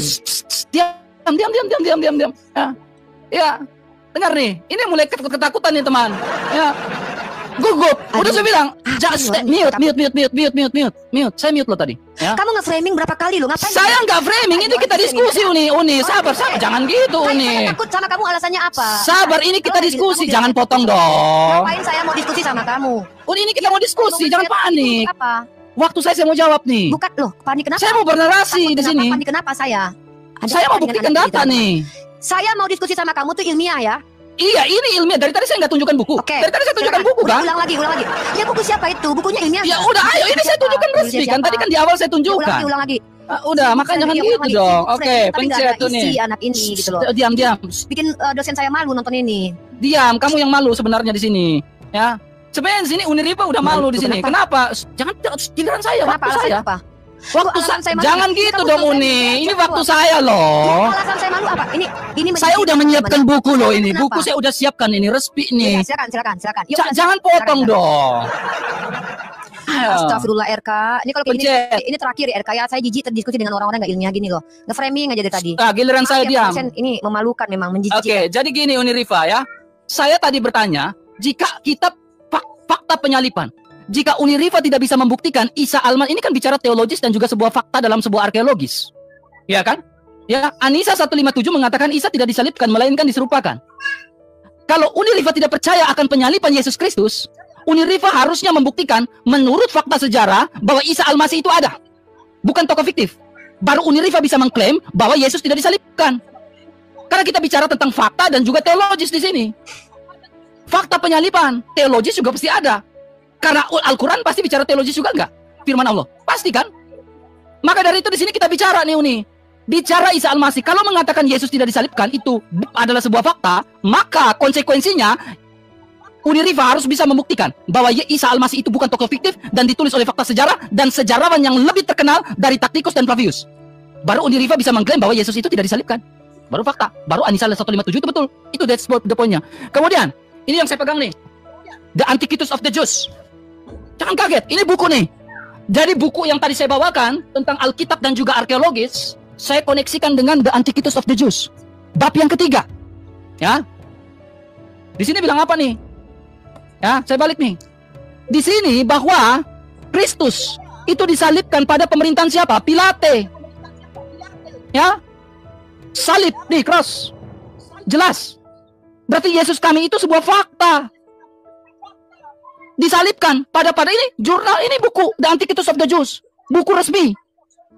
Diam. Ya, dengar nih. Ini mulai ketakutan nih teman. Ya. Gugup. Udah Aduh. saya bilang, Aduh, mute. Saya mute lo tadi. Ya. Kamu nge-framing berapa kali lo? Ngapain? Saya nggak framing, ini kita diskusi Uni. Sabar, jangan gitu Saya Uni. takut sama kamu, alasannya apa? Sabar, ini kita Kamu diskusi, bilang- jangan potong dong. Ngapain saya mau diskusi sama kamu? Uni, ini kita mau diskusi, jangan panik. Apa? Waktu saya mau jawab nih. Bukan loh, panik kenapa? Saya mau bernarasi Takut di kenapa? sini. Panik kenapa saya? Saya mau buktikan data nih. Saya mau diskusi sama kamu tuh ilmiah ya. Iya, ini ilmiah. Dari tadi saya nggak tunjukkan buku. Oke. Dari tadi saya tunjukkan buku kan? Ulang lagi. Ya buku siapa itu? Bukunya ilmiah. Ya nggak? udah, ayo ini saya tunjukkan Bukunya resmi kan. siapa? Tadi kan di awal saya tunjukkan. Ulang lagi. Udah, makanya jangan Ulang gitu lagi. dong. Tapi Oke, nggak pencet ada tuh isi nih. anak ini gitu loh. Diam. Bikin dosen saya malu nonton ini. Diam, kamu yang malu sebenarnya di sini. Ya. Sebenarnya di sini Uniriva udah malu di sini. Kenapa? Jangan giliran saya, Kenapa? waktu saya. Alasannya apa? Waktu alasan saya malu. jangan Ini gitu kamu dong selesai. Uni. Ini Jangan waktu jawab. saya loh. Alasan saya malu apa? Ini Saya udah menyiapkan buku loh ini. Kenapa? Buku saya udah siapkan ini resmi nih. Ya, silakan. Yuk, Jangan potong dong. Ayo. Astagfirullah RK. Ini kalau kayak Pencet. ini terakhir ya RK ya. Saya jijik terdiskusi dengan orang-orang nggak ilmiah gini loh. Nge-framing aja dari tadi. Giliran saya Tiap diam. dosen ini memalukan memang menjijikkan. Oke, jadi gini Uniriva ya. Saya tadi bertanya, jika kita fakta penyalipan, jika Uniriva tidak bisa membuktikan Isa Almas, ini kan bicara teologis dan juga sebuah fakta dalam sebuah arkeologis. Ya kan? Ya, Anisa 157 mengatakan Isa tidak disalibkan melainkan diserupakan. Kalau Uniriva tidak percaya akan penyalipan Yesus Kristus, Uniriva harusnya membuktikan menurut fakta sejarah bahwa Isa Almasih itu ada. Bukan tokoh fiktif. Baru Uniriva bisa mengklaim bahwa Yesus tidak disalibkan. Karena kita bicara tentang fakta dan juga teologis di sini. Fakta penyalipan, teologis juga pasti ada. Karena Al-Quran pasti bicara teologis juga enggak? Firman Allah, pasti kan? Maka dari itu di sini kita bicara nih Uni. Bicara Isa Al-Masih, kalau mengatakan Yesus tidak disalibkan itu adalah sebuah fakta, maka konsekuensinya Uniriva harus bisa membuktikan bahwa Isa Al-Masih itu bukan tokoh fiktif dan ditulis oleh fakta sejarah dan sejarawan yang lebih terkenal dari Tacitus dan Flavius. Baru Uniriva bisa mengklaim bahwa Yesus itu tidak disalibkan. Baru fakta. Baru Anisa 157 itu betul. Itu that's the point-nya. Kemudian, ini yang saya pegang nih. The Antiquities of the Jews. Jangan kaget, ini buku nih. Jadi buku yang tadi saya bawakan tentang Alkitab dan juga arkeologis, saya koneksikan dengan The Antiquities of the Jews. Bab yang ketiga. Ya. Di sini bilang apa nih? Ya, saya balik nih. Di sini bahwa Kristus itu disalibkan pada pemerintahan siapa? Pilate. Ya. Salib nih, cross. Jelas. Berarti Yesus kami itu sebuah fakta. Disalibkan pada ini jurnal, ini buku The Antiquities of the Jews. Buku resmi.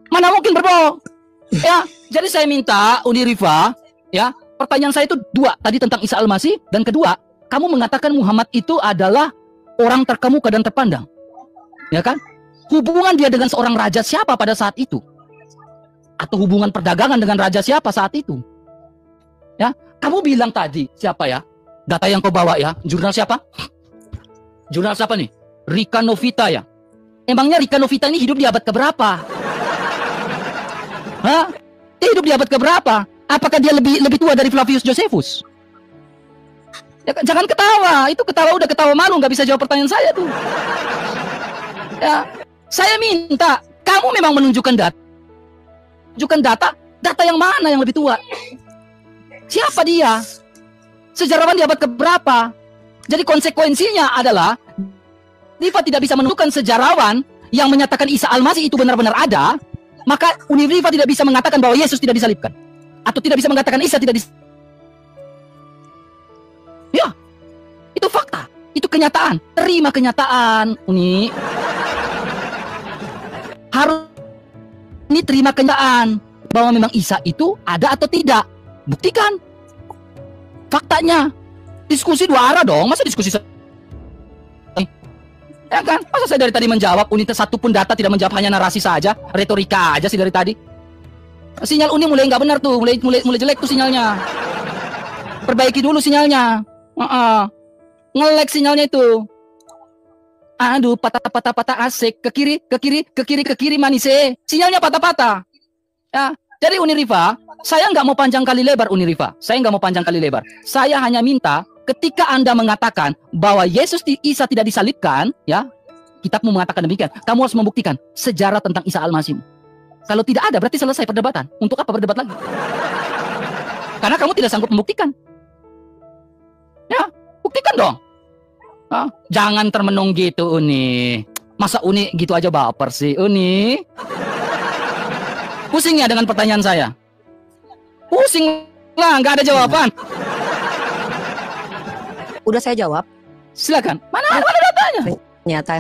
Mana mungkin berbohong? Ya, jadi saya minta Uniriva, ya, pertanyaan saya itu dua, tadi tentang Isa Al-Masih, dan kedua, kamu mengatakan Muhammad itu adalah orang terkemuka dan terpandang. Ya kan? Hubungan dia dengan seorang raja siapa pada saat itu? Atau hubungan perdagangan dengan raja siapa saat itu? Ya, kamu bilang tadi, siapa ya? Data yang kau bawa ya, jurnal siapa? Jurnal siapa nih? Rika Novita ya? Emangnya Rika Novita ini hidup di abad keberapa? Hah? Dia hidup di abad keberapa? Apakah dia lebih tua dari Flavius Josephus? Ya, jangan ketawa, itu udah ketawa malu, nggak bisa jawab pertanyaan saya tuh. Ya, saya minta kamu memang menunjukkan data yang mana yang lebih tua? Siapa dia? Sejarawan di abad keberapa? Jadi konsekuensinya adalah Uniriva tidak bisa menunjukkan sejarawan yang menyatakan Isa Al-Masih itu benar-benar ada, maka Uniriva tidak bisa mengatakan bahwa Yesus tidak disalibkan, atau tidak bisa mengatakan Isa tidak disalibkan. Ya, itu fakta, itu kenyataan. Terima kenyataan, Uni. Harus ini terima kenyataan bahwa memang Isa itu ada atau tidak. Buktikan faktanya. Diskusi dua arah dong, masa diskusi ya kan? Masa saya dari tadi menjawab, Uni satu pun data tidak menjawab, hanya narasi saja, retorika aja sih dari tadi. Sinyal Uni mulai nggak benar tuh, mulai jelek tuh sinyalnya. Perbaiki dulu sinyalnya. Nge-lag sinyalnya itu. Aduh, patah asik, ke kiri manis. Sinyalnya patah-patah. Ya, jadi Uniriva, saya nggak mau panjang kali lebar Uniriva. Saya hanya minta ketika Anda mengatakan bahwa Yesus Isa tidak disalibkan, ya, kitabmu mengatakan demikian, kamu harus membuktikan sejarah tentang Isa Al-Masih. Kalau tidak ada, berarti selesai perdebatan. Untuk apa berdebat lagi? Karena kamu tidak sanggup membuktikan. Ya, buktikan dong. Hah? Jangan termenung gitu, Uni. Masa Uni gitu aja baper sih, Uni? Pusing ya dengan pertanyaan saya? Pusing lah, nggak ada jawaban. Udah saya jawab. Silakan. Mana datanya? Ternyata.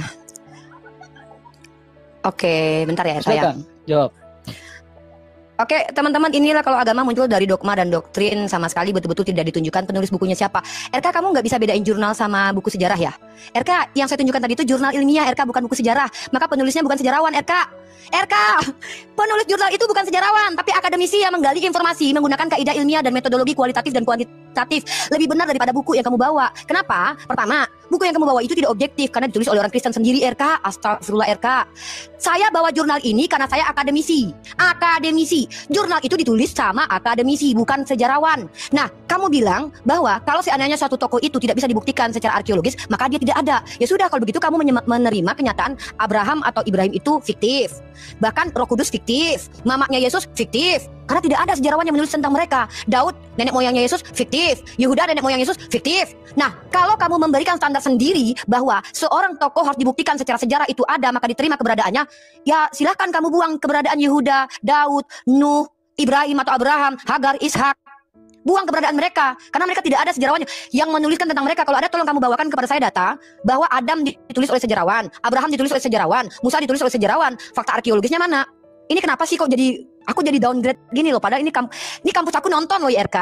Oke, bentar ya, saya. Silakan, jawab. Oke, teman-teman, inilah kalau agama muncul dari dogma dan doktrin sama sekali betul-betul tidak ditunjukkan penulis bukunya siapa. RK, kamu nggak bisa bedain jurnal sama buku sejarah ya? RK, yang saya tunjukkan tadi itu jurnal ilmiah, RK, bukan buku sejarah. Maka penulisnya bukan sejarawan, RK. RK, penulis jurnal itu bukan sejarawan, tapi akademisi yang menggali informasi menggunakan kaidah ilmiah dan metodologi kualitatif dan kuantitatif. Lebih benar daripada buku yang kamu bawa. Kenapa? Pertama, buku yang kamu bawa itu tidak objektif karena ditulis oleh orang Kristen sendiri, RK. Astagfirullah, RK. Saya bawa jurnal ini karena saya akademisi. Akademisi. Jurnal itu ditulis sama akademisi, bukan sejarawan. Nah, kamu bilang bahwa kalau seandainya suatu tokoh itu tidak bisa dibuktikan secara arkeologis, maka dia tidak ada. Ya sudah, kalau begitu kamu menerima kenyataan Abraham atau Ibrahim itu fiktif. Bahkan Roh Kudus fiktif. Mamanya Yesus fiktif. Karena tidak ada sejarawan yang menulis tentang mereka. Daud, nenek moyangnya Yesus, fiktif. Yehuda, nenek moyang Yesus, fiktif. Nah, kalau kamu memberikan standar sendiri bahwa seorang tokoh harus dibuktikan secara sejarah itu ada, maka diterima keberadaannya, ya silahkan kamu buang keberadaan Yehuda, Daud, Nuh, Ibrahim atau Abraham, Hagar, Ishak. Buang keberadaan mereka, karena mereka tidak ada sejarawannya yang menuliskan tentang mereka. Kalau ada, tolong kamu bawakan kepada saya data bahwa Adam ditulis oleh sejarawan, Abraham ditulis oleh sejarawan, Musa ditulis oleh sejarawan. Fakta arkeologisnya mana? Ini kenapa sih kok aku jadi downgrade gini loh, padahal ini kampus aku nonton loh ya, RK.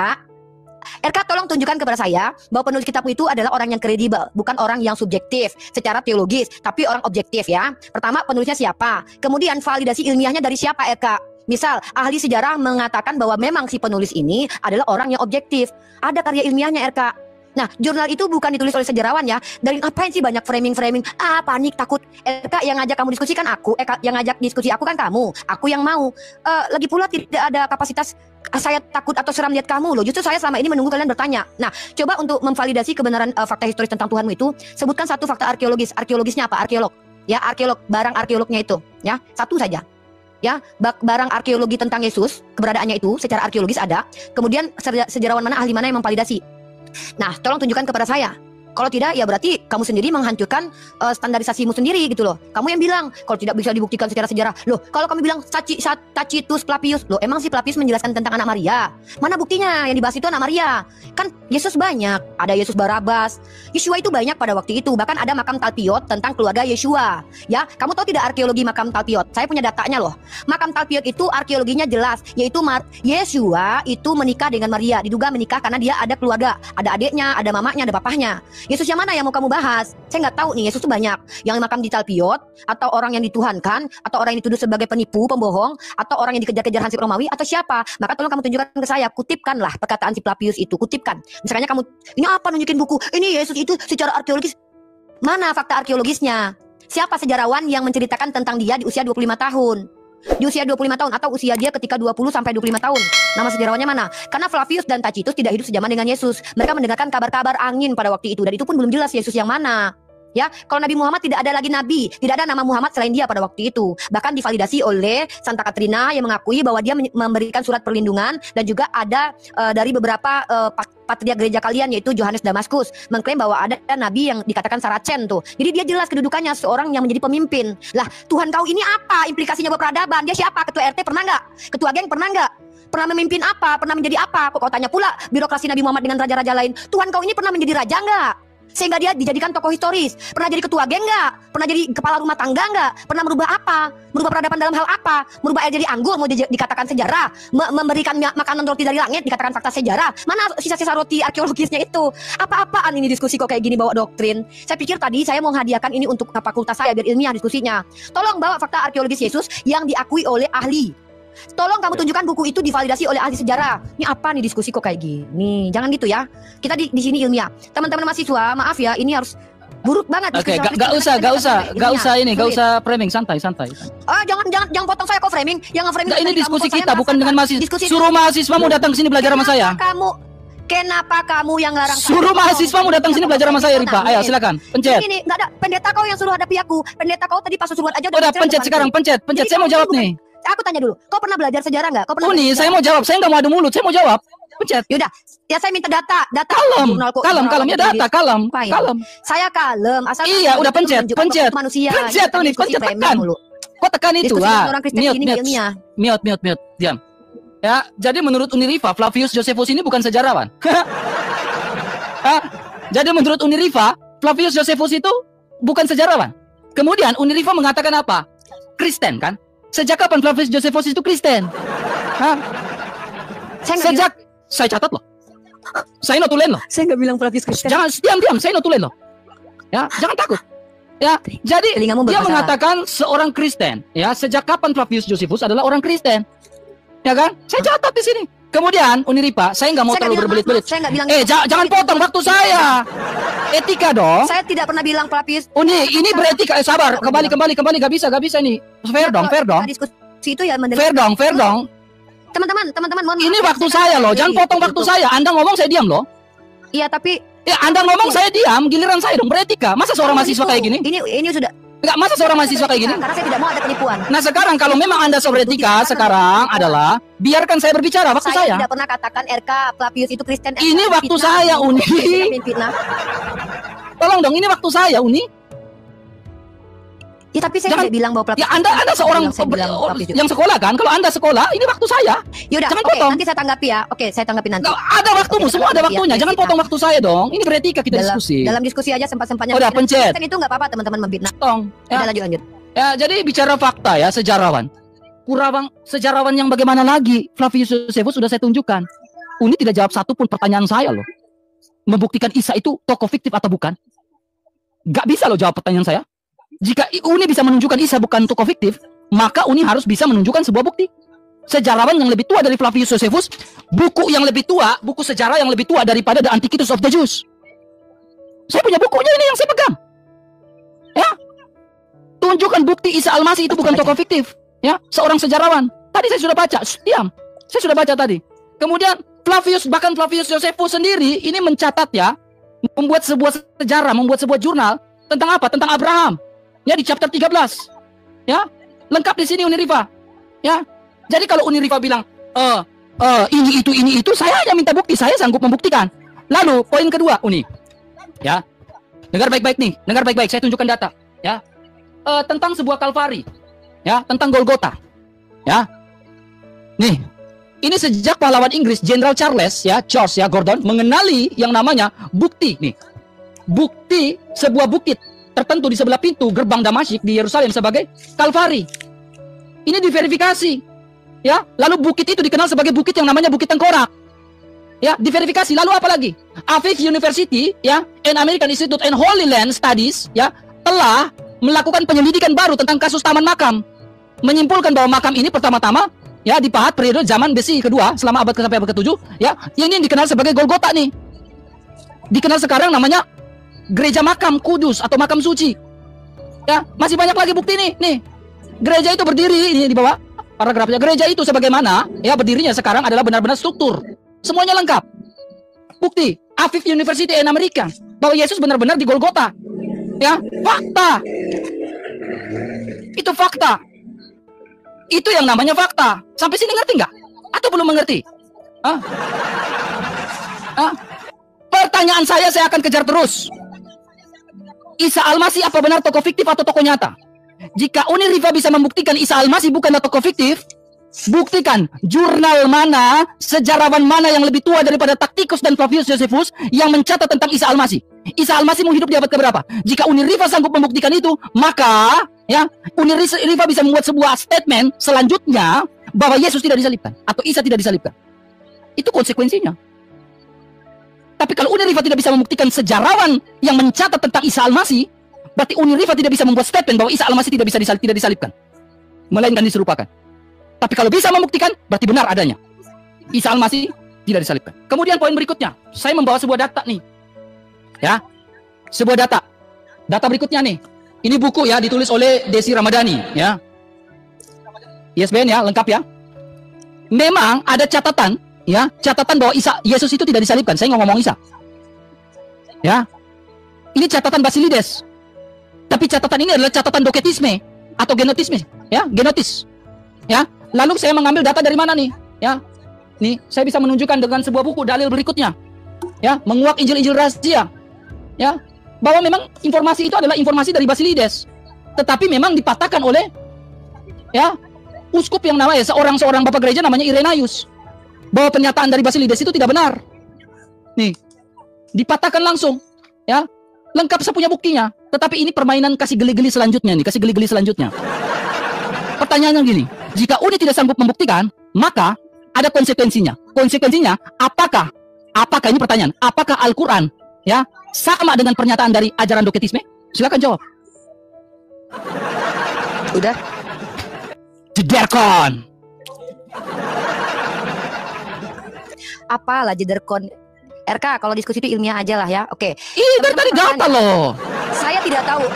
RK, tolong tunjukkan kepada saya bahwa penulis kitabmu itu adalah orang yang kredibel, bukan orang yang subjektif secara teologis, tapi orang objektif ya. Pertama, penulisnya siapa? Kemudian validasi ilmiahnya dari siapa, RK? Misal, ahli sejarah mengatakan bahwa memang si penulis ini adalah orang yang objektif. Ada karya ilmiahnya, RK. Nah, jurnal itu bukan ditulis oleh sejarawan ya. Dari ngapain sih banyak framing? Panik, takut. RK, yang ngajak kamu diskusi kan aku. Yang ngajak diskusi aku kan kamu. Aku yang mau. Lagi pula tidak ada kapasitas saya takut atau seram lihat kamu loh. Justru saya selama ini menunggu kalian bertanya. Nah, coba untuk memvalidasi kebenaran fakta historis tentang Tuhanmu itu, sebutkan satu fakta arkeologis. Arkeologisnya apa? Arkeolog. Ya, arkeolog. Barang arkeolognya itu. Ya, satu saja. Ya, barang arkeologi tentang Yesus, keberadaannya itu secara arkeologis ada. Kemudian sejarawan mana, ahli mana yang memvalidasi. Nah, tolong tunjukkan kepada saya. Kalau tidak, ya berarti kamu sendiri menghancurkan standarisasimu sendiri gitu loh. Kamu yang bilang kalau tidak bisa dibuktikan secara sejarah. Loh, kalau kamu bilang Tacitus, Flavius, loh emang si Flavius menjelaskan tentang anak Maria? Mana buktinya? Yang dibahas itu anak Maria. Kan Yesus banyak, ada Yesus Barabas. Yeshua itu banyak pada waktu itu. Bahkan ada makam Talpiot tentang keluarga Yeshua. Ya, kamu tahu tidak arkeologi makam Talpiot? Saya punya datanya loh. Makam Talpiot itu arkeologinya jelas, yaitu Yeshua itu menikah dengan Maria. Diduga menikah karena dia ada keluarga, ada adiknya, ada mamanya, ada papahnya. Yesus yang mana yang mau kamu bahas? Saya nggak tahu nih. Yesus tuh banyak. Yang makam di Talpiot, atau orang yang dituhankan, atau orang yang dituduh sebagai penipu, pembohong, atau orang yang dikejar-kejar Hansip Romawi, atau siapa? Maka tolong kamu tunjukkan ke saya. Kutipkanlah perkataan si Flavius itu. Kutipkan. Misalnya kamu, ini apa nunjukin buku? Ini Yesus itu secara arkeologis. Mana fakta arkeologisnya? Siapa sejarawan yang menceritakan tentang dia di usia 25 tahun? Di usia 25 tahun atau usia dia ketika 20 sampai 25 tahun. Nama sejarawannya mana? Karena Flavius dan Tacitus tidak hidup sejaman dengan Yesus. Mereka mendengarkan kabar-kabar angin pada waktu itu, dan itu pun belum jelas Yesus yang mana. Ya, kalau Nabi Muhammad tidak ada lagi nabi, tidak ada nama Muhammad selain dia pada waktu itu. Bahkan divalidasi oleh Santa Katrina yang mengakui bahwa dia memberikan surat perlindungan, dan juga ada dari beberapa patriark gereja kalian, yaitu Yohanes Damaskus, mengklaim bahwa ada nabi yang dikatakan Saracen tuh. Jadi dia jelas kedudukannya seorang yang menjadi pemimpin. Lah, Tuhan kau ini apa implikasinya buat peradaban? Dia siapa? Ketua RT pernah nggak? Ketua geng pernah nggak? Pernah memimpin apa? Pernah menjadi apa? Kok kau tanya pula birokrasi Nabi Muhammad dengan raja-raja lain? Tuhan kau ini pernah menjadi raja nggak? Sehingga dia dijadikan tokoh historis. Pernah jadi ketua geng nggak? Pernah jadi kepala rumah tangga nggak? Pernah merubah apa? Merubah peradaban dalam hal apa? Merubah air jadi anggur mau dikatakan sejarah? Memberikan makanan roti dari langit dikatakan fakta sejarah? Mana sisa-sisa roti arkeologisnya itu? Apa-apaan ini diskusi kok kayak gini bawa doktrin? Saya pikir tadi saya mau hadiahkan ini untuk fakultas saya biar ilmiah diskusinya. Tolong bawa fakta arkeologis Yesus yang diakui oleh ahli. Tolong kamu tunjukkan buku itu divalidasi oleh ahli sejarah. Ini apa nih diskusi kok kayak gini? Jangan gitu ya. Kita di sini ilmiah. Teman-teman mahasiswa, maaf ya, ini harus buruk banget. Oke, gak usah framing, santai. Jangan potong saya kok framing. Yang framing ini diskusi kita, bukan dengan mahasiswa. Suruh mahasiswamu datang ke sini belajar sama saya. Kenapa kamu yang larang? Suruh mahasiswamu datang sini belajar sama saya, Ripa. Ayo silakan, pencet. Ini nggak ada pendeta kau yang suruh hadapi aku. Pendeta kau tadi pas suruh aja udah pencet sekarang, pencet. Saya mau jawab nih. Aku tanya dulu, kau pernah belajar sejarah nggak? Kau pernah? Nih, saya mau jawab. Saya nggak mau adu mulut. Saya mau jawab. pencet. Yaudah, ya saya minta data. Kalem, ya data, kalem. Saya kalem. Asal iya, udah pencet. Manusia. Pencet, tekan. Kok tekan itu lah. Mute. Diam. Ya, jadi menurut Uniriva, Flavius Josephus ini bukan sejarawan. Jadi menurut Uniriva, Flavius Josephus itu bukan sejarawan. Kemudian Uniriva mengatakan apa? Kristen kan? Sejak kapan Flavius Josephus itu Kristen? Saya catat loh. Saya notulen loh. Saya nggak bilang Flavius Kristen. Jangan diam, saya notulen loh. Ya, jangan takut. Ya, jadi dia mengatakan seorang Kristen. Ya, sejak kapan Flavius Josephus adalah orang Kristen? Ya kan? Saya catat di sini. Kemudian Uniriva, saya nggak mau terlalu berbelit-belit. Jangan potong waktu saya. Etika dong. Saya tidak pernah bilang Flavius. Ini beretika. Sabar. Kembali. Gak bisa nih. Fair dong. Diskusi itu ya fair dong. Teman-teman, mohon maaf. Ini waktu saya loh. Jangan potong waktu saya. Anda ngomong saya diam loh. Iya, tapi Anda ngomong saya diam. Giliran saya dong beretika. Masa seorang mahasiswa kayak gini? Ini sudah. Enggak, masa seorang mahasiswa kayak gini? Karena saya tidak mau ada penipuan. Nah, sekarang kalau memang Anda beretika sekarang adalah biarkan saya berbicara waktu saya. Saya tidak pernah katakan RK Flavius itu Kristen. Ini waktu saya, Uni. Tolong dong, ini waktu saya, Uni. Ya, tapi saya tidak bilang bahwa Flavius. Ya, Anda seorang yang sekolah kan? Kalau Anda sekolah, ini waktu saya. Yaudah, jangan potong. Nanti saya tanggapi ya. Oke, saya tanggapi nanti. Ada waktumu, semua ada waktunya. Jangan potong waktu saya dong. Ini beretika kita diskusi. Dalam diskusi aja sempat-sempatnya. Udah pencet. Itu nggak apa-apa teman-teman membitnah. Ya. Lanjut. Ya, jadi bicara fakta ya, sejarawan. Sejarawan yang bagaimana lagi? Flavius Josephus sudah saya tunjukkan. Uni tidak jawab satu pun pertanyaan saya loh. Membuktikan Isa itu tokoh fiktif atau bukan? Gak bisa loh jawab pertanyaan saya. Jika Uni bisa menunjukkan Isa bukan tokoh fiktif, maka Uni harus bisa menunjukkan sebuah bukti. Sejarawan yang lebih tua dari Flavius Josephus, buku yang lebih tua, buku sejarah yang lebih tua daripada The Antiquities of the Jews. Saya punya bukunya ini yang saya pegang. Ya, tunjukkan bukti Isa Al-Masih itu bukan tokoh fiktif. Ya, seorang sejarawan. Tadi saya sudah baca, diam. Saya sudah baca tadi. Kemudian Flavius Josephus sendiri ini mencatat ya, membuat sebuah sejarah, membuat sebuah jurnal tentang apa? Tentang Abraham. Ya, di chapter 13. Ya, lengkap di sini Uniriva. Ya. Jadi kalau Uniriva bilang, ini itu, saya hanya minta bukti, saya sanggup membuktikan. Lalu poin kedua, Uni. Ya. Dengar baik-baik nih, saya tunjukkan data, ya. Tentang sebuah Kalvari. Ya, tentang Golgota. Ya. Nih. Ini sejak pahlawan Inggris Jenderal Charles George Gordon mengenali yang namanya bukti nih. Bukti sebuah bukit tertentu di sebelah pintu gerbang Damasik di Yerusalem sebagai Kalvari. Ini diverifikasi. Ya, lalu bukit itu dikenal sebagai bukit yang namanya Bukit Tengkorak. Ya, diverifikasi. Lalu apa lagi? Aviv University and American Institute and Holy Land Studies telah melakukan penyelidikan baru tentang kasus Taman Makam. Menyimpulkan bahwa makam ini pertama-tama dipahat periode zaman besi kedua selama abad ke-7 yang ini dikenal sebagai Golgota nih. Dikenal sekarang namanya Gereja Makam Kudus atau Makam Suci. Ya, masih banyak lagi bukti nih. Gereja itu berdiri ini di bawah paragrafnya. Gereja itu sebagaimana berdirinya sekarang adalah benar-benar struktur. Semuanya lengkap. Bukti Aviv University in Amerika bahwa Yesus benar-benar di Golgota. Ya, fakta. Itu fakta. Itu yang namanya fakta. Sampai sini ngerti nggak? Atau belum mengerti? Pertanyaan saya akan kejar terus. Isa Al-Masih apa benar tokoh fiktif atau tokoh nyata? Jika Uniriva bisa membuktikan Isa Al-Masih bukanlah tokoh fiktif, buktikan jurnal mana, sejarawan mana yang lebih tua daripada Tacitus dan Flavius Josephus yang mencatat tentang Isa Al-Masih. Isa Al-Masih mau hidup di abad keberapa? Jika Uniriva sanggup membuktikan itu, maka Uniriva bisa membuat sebuah statement selanjutnya bahwa Yesus tidak disalibkan atau Isa tidak disalibkan. Itu konsekuensinya. Tapi kalau Uniriva tidak bisa membuktikan sejarawan yang mencatat tentang Isa Al-Masih, berarti Uniriva tidak bisa membuat statement bahwa Isa Al-Masih tidak disalibkan, melainkan diserupakan. Tapi kalau bisa membuktikan, berarti benar adanya. Isa Al-Masih tidak disalibkan. Kemudian poin berikutnya, saya membawa sebuah data nih. Ya, sebuah data. Data berikutnya nih. Ini buku ditulis oleh Desi Ramadhani ISBN lengkap ya. Memang ada catatan bahwa Yesus itu tidak disalibkan. Saya ngomong Isa. Ya. Ini catatan Basilides. Tapi catatan ini adalah catatan doketisme atau genotisme, genotis. Ya. Lalu saya mengambil data dari mana nih? Ya. nih, saya bisa menunjukkan dengan sebuah buku dalil berikutnya. Ya, menguak Injil-Injil rahasia. Ya, bahwa memang informasi itu adalah informasi dari Basilides. Tetapi memang dipatahkan oleh ya, uskup yang namanya seorang bapak gereja namanya Irenaeus. Bahwa pernyataan dari Basilides itu tidak benar. Nih, dipatahkan langsung, ya. Lengkap saya punya buktinya. Tetapi ini permainan kasih geli-geli selanjutnya nih, kasih geli-geli selanjutnya. Pertanyaannya gini, jika Uni tidak sanggup membuktikan, maka ada konsekuensinya. Konsekuensinya apakah ini pertanyaan, apakah Al-Qur'an ya sama dengan pernyataan dari ajaran doketisme? Silakan jawab. Udah. Jederkon. Apalah jederkon? RK, kalau diskusi itu ilmiah aja lah ya. Oke. Dari tadi data loh. Saya tidak tahu.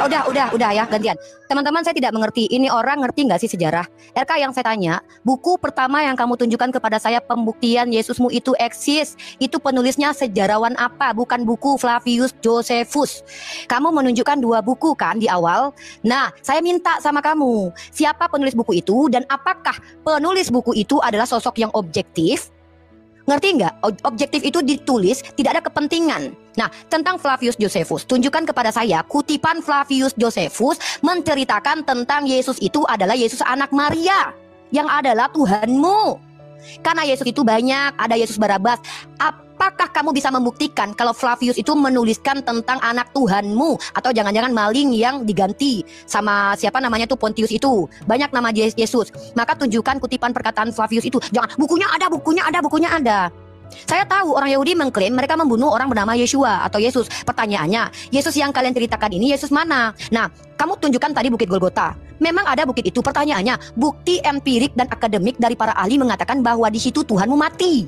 Udah ya, gantian. Teman-teman, saya tidak mengerti. Ini orang ngerti nggak sih sejarah? RK, yang saya tanya, buku pertama yang kamu tunjukkan kepada saya pembuktian Yesusmu itu eksis. Itu penulisnya sejarawan apa? Bukan buku Flavius Josephus. Kamu menunjukkan 2 buku kan di awal. Nah, saya minta sama kamu, siapa penulis buku itu dan apakah penulis buku itu adalah sosok yang objektif? Ngerti nggak? Objektif itu ditulis, tidak ada kepentingan. Nah, tentang Flavius Josephus, tunjukkan kepada saya kutipan Flavius Josephus menceritakan tentang Yesus itu adalah Yesus anak Maria, yang adalah Tuhanmu. Karena Yesus itu banyak, ada Yesus Barabas. Apakah kamu bisa membuktikan kalau Flavius itu menuliskan tentang anak Tuhanmu? Atau jangan-jangan maling yang diganti sama siapa namanya tuh Pontius itu. Banyak nama Yesus. Maka tunjukkan kutipan perkataan Flavius itu. Jangan, bukunya ada. Saya tahu orang Yahudi mengklaim mereka membunuh orang bernama Yeshua atau Yesus. Pertanyaannya, Yesus yang kalian ceritakan ini Yesus mana? Nah, kamu tunjukkan tadi Bukit Golgota. Memang ada bukit itu. Pertanyaannya, bukti empirik dan akademik dari para ahli mengatakan bahwa di situ Tuhanmu mati.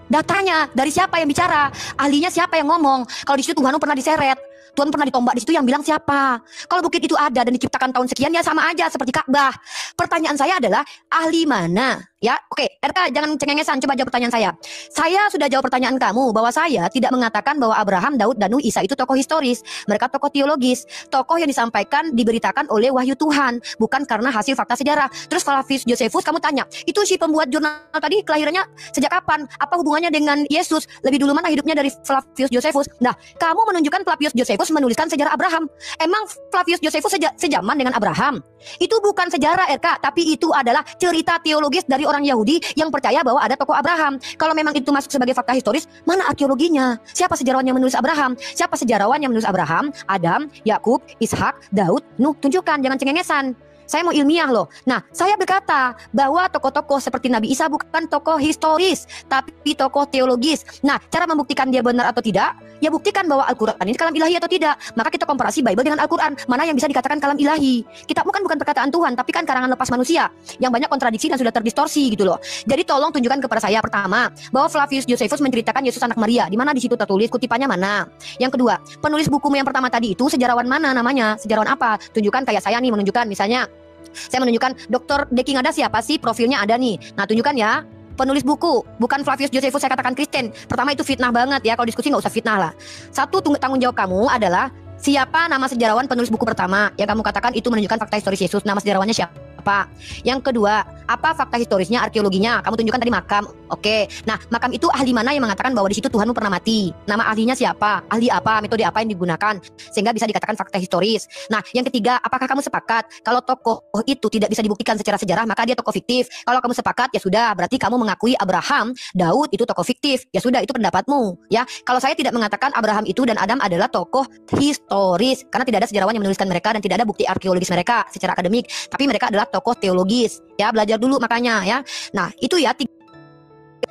Datanya dari siapa yang bicara? Ahlinya siapa yang ngomong? Kalau di situ Tuhanmu pernah diseret, Tuhan pernah ditombak di situ, yang bilang siapa? Kalau bukit itu ada dan diciptakan tahun sekian, ya sama aja seperti Ka'bah. Pertanyaan saya adalah ahli mana? Ya, oke, RK jangan cengengesan, coba jawab pertanyaan saya. Saya sudah jawab pertanyaan kamu bahwa saya tidak mengatakan bahwa Abraham, Daud, dan Nuh, Isa itu tokoh historis. Mereka tokoh teologis, tokoh yang disampaikan, diberitakan oleh wahyu Tuhan, bukan karena hasil fakta sejarah. Terus Flavius Josephus, kamu tanya, itu si pembuat jurnal tadi kelahirannya sejak kapan? Apa hubungannya dengan Yesus? Lebih dulu mana hidupnya dari Flavius Josephus? Nah, kamu menunjukkan Flavius Josephus menuliskan sejarah Abraham. Emang Flavius Josephus sejaman dengan Abraham? Itu bukan sejarah RK, tapi itu adalah cerita teologis dari orang Yahudi yang percaya bahwa ada tokoh Abraham. Kalau memang itu masuk sebagai fakta historis, mana arkeologinya? Siapa sejarawan yang menulis Abraham? Siapa sejarawan yang menulis Abraham, Adam, Yakub, Ishak, Daud, Nuh? Tunjukkan, jangan cengengesan. Saya mau ilmiah loh. Nah, saya berkata bahwa tokoh-tokoh seperti Nabi Isa bukan tokoh historis, tapi tokoh teologis. Nah, cara membuktikan dia benar atau tidak, ya buktikan bahwa Al-Quran ini kalam ilahi atau tidak. Maka kita komparasi Bible dengan Al-Quran. Mana yang bisa dikatakan kalam ilahi? Kitab bukan perkataan Tuhan, tapi kan karangan lepas manusia yang banyak kontradiksi dan sudah terdistorsi gitu loh. Jadi tolong tunjukkan kepada saya pertama bahwa Flavius Josephus menceritakan Yesus anak Maria. Di mana di situ tertulis, kutipannya mana? Yang kedua, penulis bukumu yang pertama tadi itu sejarawan mana namanya? Sejarawan apa? Tunjukkan, kayak saya nih menunjukkan, misalnya saya menunjukkan Dr. Deking ada siapa sih, profilnya ada nih. Nah, tunjukkan ya. Penulis buku, bukan Flavius Josephus, saya katakan Kristen. Pertama itu fitnah banget ya, kalau diskusi nggak usah fitnah lah. Satu, tanggung jawab kamu adalah siapa nama sejarawan penulis buku pertama yang kamu katakan itu menunjukkan fakta historis Yesus. Nama sejarawannya siapa? Yang kedua, apa fakta historisnya, arkeologinya? Kamu tunjukkan tadi makam. Oke. Nah, makam itu ahli mana yang mengatakan bahwa di situ Tuhanmu pernah mati? Nama ahlinya siapa? Ahli apa? Metode apa yang digunakan sehingga bisa dikatakan fakta historis? Nah, yang ketiga, apakah kamu sepakat kalau tokoh itu tidak bisa dibuktikan secara sejarah, maka dia tokoh fiktif? Kalau kamu sepakat, ya sudah, berarti kamu mengakui Abraham, Daud itu tokoh fiktif. Ya sudah, itu pendapatmu, ya. Kalau saya tidak mengatakan Abraham itu dan Adam adalah tokoh historis, karena tidak ada sejarawan yang menuliskan mereka dan tidak ada bukti arkeologis mereka secara akademik, tapi mereka adalah tokoh teologis, ya, belajar dulu makanya ya. Nah, itu ya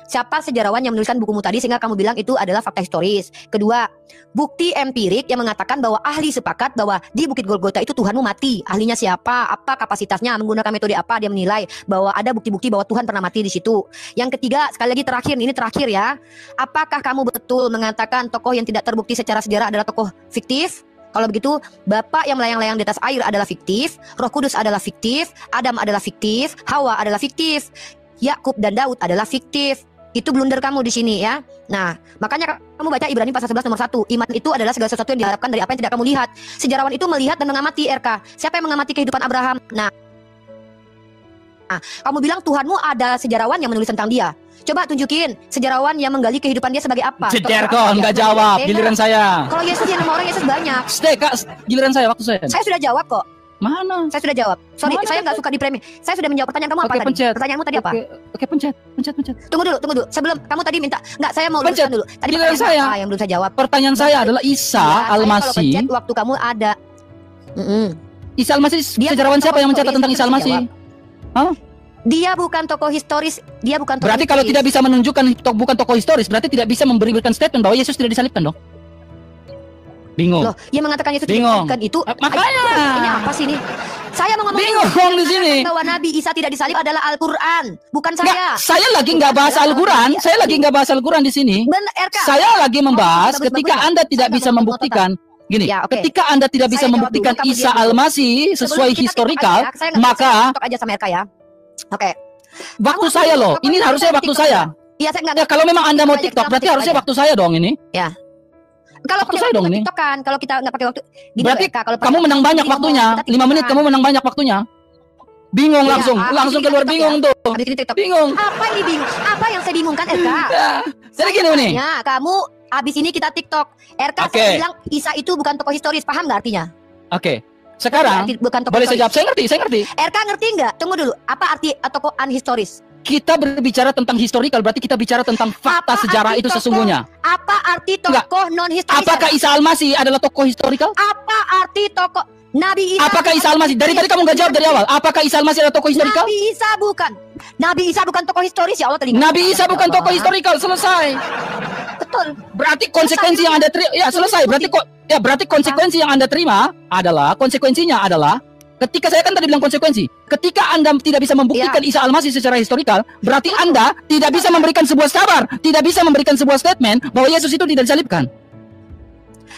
siapa sejarawan yang menuliskan bukumu tadi sehingga kamu bilang itu adalah fakta historis. Kedua, bukti empirik yang mengatakan bahwa ahli sepakat bahwa di Bukit Golgota itu Tuhanmu mati. Ahlinya siapa? Apa kapasitasnya? Menggunakan metode apa dia menilai bahwa ada bukti-bukti bahwa Tuhan pernah mati di situ? Yang ketiga, sekali lagi terakhir, ini terakhir ya. Apakah kamu betul mengatakan tokoh yang tidak terbukti secara sejarah adalah tokoh fiktif? Kalau begitu, Bapak yang melayang-layang di atas air adalah fiktif, Roh Kudus adalah fiktif, Adam adalah fiktif, Hawa adalah fiktif, Yakub dan Daud adalah fiktif. Itu blunder kamu di sini ya. Nah, makanya kamu baca Ibrani pasal 11 nomor 1. Iman itu adalah segala sesuatu yang diharapkan dari apa yang tidak kamu lihat. Sejarawan itu melihat dan mengamati RK. Siapa yang mengamati kehidupan Abraham? Nah, kamu bilang Tuhanmu ada sejarawan yang menulis tentang dia. Coba tunjukin sejarawan yang menggali kehidupan dia sebagai apa. Jeder Tokoh kok, apa? nggak Ya, jawab. Kak. Giliran saya. Kalau Yesus yang nama orang Yesus banyak. Stay, Kak. Giliran saya, waktu saya. Saya sudah jawab kok. Mana? Saya sudah jawab. Sorry, Mana saya nggak suka dipremi. Saya sudah menjawab pertanyaan kamu apa Oke, tadi? pencet. Pertanyaanmu tadi apa? Oke, pencet. Tunggu dulu. Sebelum kamu tadi minta, nggak, saya mau Pencet. luruskan dulu. Tadi Giliran pertanyaan saya. apa yang belum saya jawab? Pertanyaan saya adalah Isa Ya, saya kalau Al-Masih. pencet waktu kamu ada. Isa Al-Masih, Dia sejarawan bukan siapa yang tokoh mencatat tentang Isa historis, Al-Masih? jawab. Dia bukan tokoh historis. Dia bukan tokoh Berarti kalau historis. tidak bisa menunjukkan bukan tokoh historis, berarti tidak bisa memberikan statement bahwa Yesus tidak disalibkan dong? Bingung. Loh, yang mengatakan Yesus Bingung. disalibkan itu Makanya. ini apa sih ini? Saya mau ngomong Bingung di sini. bahwa Nabi Isa tidak disalib adalah Al-Qur'an, bukan saya. Saya lagi nggak bahas Al-Quran. Saya lagi nggak bahas Al-Quran di sini. Benar, RK. Saya lagi membahas Bagus, ketika bagus. Anda tidak Saya bisa nggak mau membuktikan. Gini, Ya, oke. ketika Anda tidak bisa Saya jawab membuktikan dulu, kamu Isa diam dulu. Al-Masih Sebelum sesuai kita historikal, TikTok aja, saya nggak maka bisa TikTok aja sama RK ya. Oke. waktu Kamu- saya loh. kamu Ini TikTok harusnya waktu TikTok saya. Iya, saya nggak. Ya kalau memang Anda mau Aja, TikTok, kita berarti TikTok harusnya aja. waktu saya dong ini. Kalau waktu pakai saya dong waktu ini. TikTok kan, kalau kita nggak pakai waktu. Gini Berarti loh, RK, kalau kamu pakai menang banyak waktu, waktunya. kita TikTok 5 menit kan. kamu menang banyak waktunya. Bingung Iya, langsung. habis Langsung ini keluar TikTok bingung ya. tuh. Habis ini TikTok. Bingung. Apa ini bingung? Apa yang saya bingungkan, RK? Ya. Jadi gini nih. Ya, kamu abis ini kita TikTok. RK Oke. saya bilang Isa itu bukan tokoh historis, paham nggak artinya? Oke. Sekarang Bukan tokoh boleh saya historis. jawab. Saya ngerti. RK ngerti nggak? Tunggu dulu. Apa arti tokoh unhistoris? Kita berbicara tentang historikal, berarti kita bicara tentang fakta Apa sejarah arti itu tokoh? sesungguhnya. Apa arti Enggak. tokoh non historis? Apakah Isa Al-Masih adalah tokoh historikal? Apa arti tokoh Nabi Isa? Apakah Isa Al-Masih? Dari tadi kamu nggak jawab dari awal. Apakah Isa Al-Masih adalah tokoh historikal? Nabi Isa bukan. Nabi Isa bukan tokoh historis, ya Allah, telinga. Nabi Isa bukan tokoh historikal. Selesai. Betul. Berarti konsekuensi yang Anda terima, ya selesai. Berarti konsekuensi yang Anda terima konsekuensinya adalah ketika saya kan tadi bilang konsekuensi. Ketika Anda tidak bisa membuktikan Isa Al-Masih secara historikal, berarti Anda tidak bisa memberikan sebuah kabar, tidak bisa memberikan sebuah statement bahwa Yesus itu tidak disalibkan.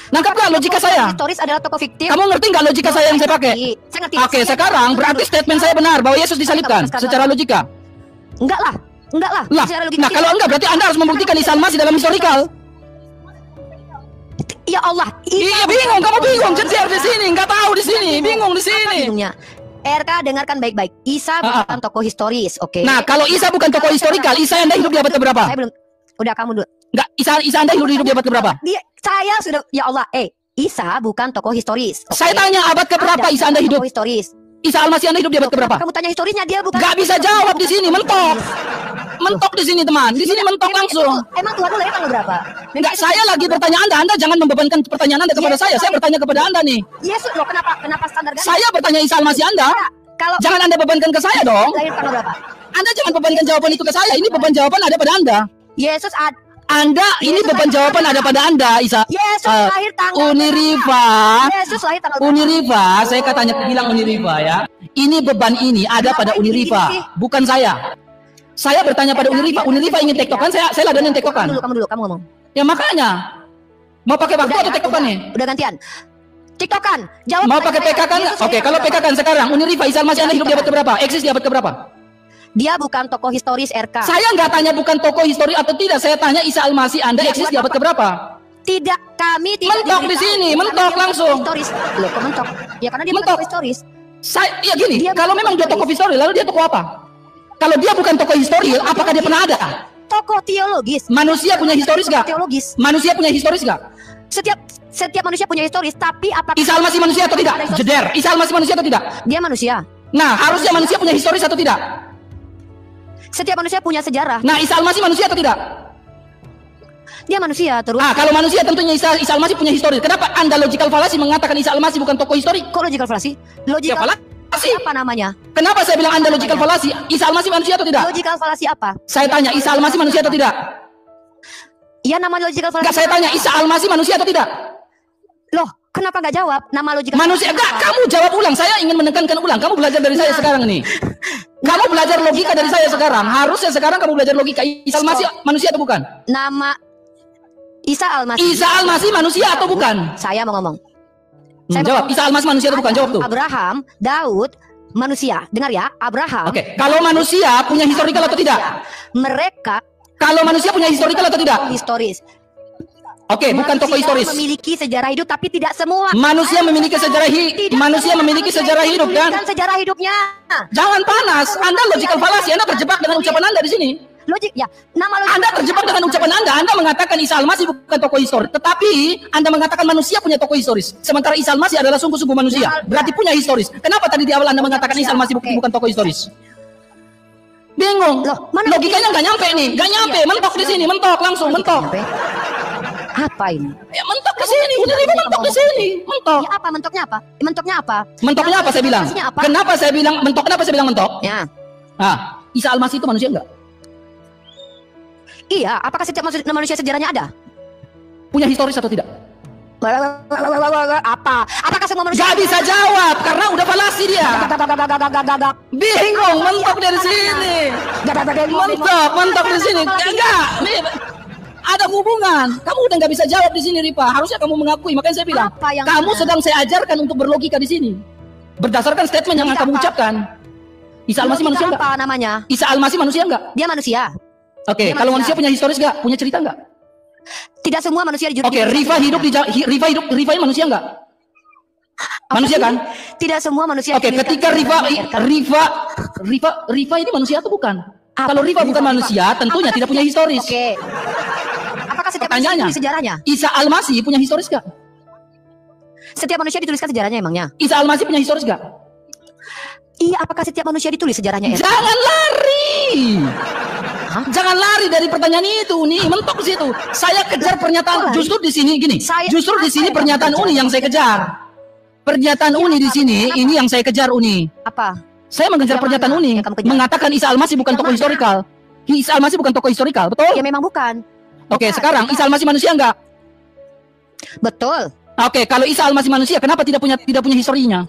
Nangkap nggak logika Tokoh saya? historis adalah tokoh fiktif. Kamu ngerti nggak logika saya yang saya pakai? Saya ngerti. Oke, sekarang berarti statement saya benar bahwa Yesus disalibkan secara logika. Enggak lah. Lah, Secara logika nah tidak. kalau enggak berarti Anda harus membuktikan Isa Al-Masih dalam historikal. Ya Allah. Iya bingung, kamu bingung. Jejer di sini, nggak tahu di sini, bingung di Apa sini. bingungnya? RK dengarkan baik-baik. Isa bukan tokoh historis, oke? Nah, kalau Isa bukan tokoh historikal, Isa Anda hidup di abad keberapa? Saya belum. Udah kamu dulu. Enggak, Isa Anda hidup di abad keberapa? Saya sudah. Ya Allah. Isa bukan tokoh historis. oke? Saya tanya abad keberapa Ada Isa Anda hidup? tokoh historis. Isa Al-Masih Anda hidup di abad Loh, keberapa? Kamu tanya historisnya, dia bukan. Nggak bisa jawab di sini, mentok. Mentok di sini teman, di sini mentok langsung. Emang Tuhan lu lahir tanggal berapa? Enggak, saya lagi bertanya Anda jangan membebankan pertanyaan Anda kepada saya bertanya kepada Anda nih. Yesus loh, kenapa standar ganda? Saya bertanya Isa Al-Masih Anda, Kalau jangan Anda bebankan ke saya dong. lahir tanggal berapa? Anda jangan bebankan jawaban itu ke saya, ini beban jawaban ada pada Anda. Yesus Ini beban jawaban ada pada Anda, Isa. Yesus lahir tanggal Uniriva, Yesus lahir tanggal berapa? Uniriva, saya katanya bilang Uniriva ya. Ini beban ini ada pada Uniriva, bukan saya. Saya bertanya pada Uniriva. Uniriva ingin tektokan, saya ladenin tektokan. Kamu dulu ngomong. Ya makanya mau pakai waktu atau tektokan nih? Udah gantian. TikTokan. Jawab. Mau pakai PK kan? Yesus Oke, lahir kalau tanggal PK kan sekarang Uniriva Isa Al-Masih Anda hidup di abad keberapa? Eksis di abad keberapa? Dia bukan tokoh historis RK. Saya nggak tanya bukan tokoh histori atau tidak, saya tanya Isa Al-Masih Anda eksis di abad keberapa? Tidak, kami tidak Mentok di diberitahu. sini, Karena mentok dia bukan langsung. tokoh historis. Loh, kok mentok? Ya karena dia bukan Mentok. tokoh historis. Ya gini, Dia kalau bukan memang dia tokoh histori, lalu dia tokoh apa? Kalau dia bukan tokoh histori, apakah dia pernah ada? Tokoh teologis. Manusia punya historis nggak? Teologis. Manusia punya historis nggak? Setiap manusia punya historis, tapi apakah Isa Al-Masih manusia atau tidak? Ada historis? Jeder, Isa Al-Masih manusia atau tidak? Dia manusia. Nah, harusnya manusia punya historis atau tidak? Setiap manusia punya sejarah. Nah, Isa Al-Masih manusia atau tidak? Dia manusia terus. Ah, kalau manusia tentunya Isa Al-Masih punya historis. Kenapa Anda logical fallacy mengatakan Isa Al-Masih bukan tokoh histori? Kok logical fallacy? Ya Logical fallacy. apa namanya? Kenapa saya bilang Anda logical fallacy? Isa Al-Masih manusia atau tidak? Logical fallacy apa? Saya tanya Isa Al-Masih manusia atau tidak? Ya nama logical fallacy. Enggak, saya tanya Isa Al-Masih manusia atau tidak? Loh, kenapa nggak jawab? Nama logical Manusia, enggak, kamu jawab ulang. Saya ingin menekankan ulang. Kamu belajar dari saya sekarang nih. Kamu belajar logika dari saya sekarang. Harusnya sekarang kamu belajar logika. Isa Al-Masih manusia atau bukan? Nama Isa Al-Masih. Isa Al-Masih manusia atau bukan? Saya mau ngomong. Saya Jawab. mau Isa Al-Masih manusia atau bukan? Jawab tuh. Abraham, Daud, manusia. Dengar ya, Abraham. Oke. Kalau manusia punya historical atau tidak? Mereka Kalau manusia punya historical atau tidak? historis. Oke, bukan tokoh Manusia historis. memiliki sejarah hidup, tapi tidak semua. Manusia memiliki sejarah Tidak manusia semua memiliki manusia sejarah hidup kan? dituliskan sejarah hidupnya. Jangan panas. Anda logical fallacy. Anda terjebak dengan ucapan Anda di sini. Logik ya. Nama logik. Anda terjebak dengan ucapan Anda. Anda mengatakan Isa Al-Masih bukan tokoh historis, tetapi Anda mengatakan manusia punya tokoh historis. Sementara Isa Al-Masih adalah sungguh-sungguh manusia. Berarti punya historis. Kenapa tadi di awal Anda mengatakan Isa Al-Masih bukan tokoh historis? Bingung. Logikanya nggak nyampe nih. Nggak nyampe. Mentok di sini. Mentok langsung. Mentok. Apa ini? Ya mentok ke sini. Udah mentok ke sini. Mentok. Ya, apa mentoknya apa? Mentoknya apa? Mentoknya apa saya bilang? Kenapa saya bilang mentok? Kenapa saya bilang mentok? Ya. Ah, Isa Al-Masih itu manusia enggak? Iya, apakah setiap manusia sejarahnya ada? Punya historis atau tidak? Apa? Apakah semua manusia? Gak bisa jawab karena udah falasi dia. Bingung, mentok dari sini. Mentok di sini. Enggak. Ada hubungan. Kamu udah nggak bisa jawab di sini, Rifa. Harusnya kamu mengakui. Makanya saya bilang, kamu sedang saya ajarkan untuk berlogika di sini. Berdasarkan statement yang kamu ucapkan. Isa Al-Masih manusia enggak? Apa namanya? Isa Al-Masih manusia enggak? Dia manusia. Oke, kalau manusia punya historis enggak? Punya cerita enggak? Tidak semua manusia di Oke, Rifa hidup di Rifa ini manusia enggak? Manusia kan? Tidak semua manusia. Oke, ketika Rifa ini manusia atau bukan? Kalau Rifa bukan manusia, tentunya tidak punya historis. Oke. Apakah setiap Pertanyaannya, manusia sejarahnya? Isa Al-Masih punya historis enggak? Setiap manusia dituliskan sejarahnya emangnya? Isa Al-Masih punya historis enggak? Iya, apakah setiap manusia ditulis sejarahnya? Jangan lari. Jangan lari dari pertanyaan itu, nih mentok di situ. Saya kejar pernyataan. Justru di sini gini. Justru di sini pernyataan Uni yang saya kejar. Pernyataan Uni di sini, ini yang saya kejar Uni. Apa? Saya mengejar pernyataan Uni, mengatakan Isa Al-Masih bukan tokoh historikal. Isa Al-Masih bukan tokoh historikal, betul? Ya memang bukan. Oke, sekarang Isa Al-Masih manusia enggak? Betul. Oke, kalau Isa Al-Masih manusia, kenapa tidak punya historinya?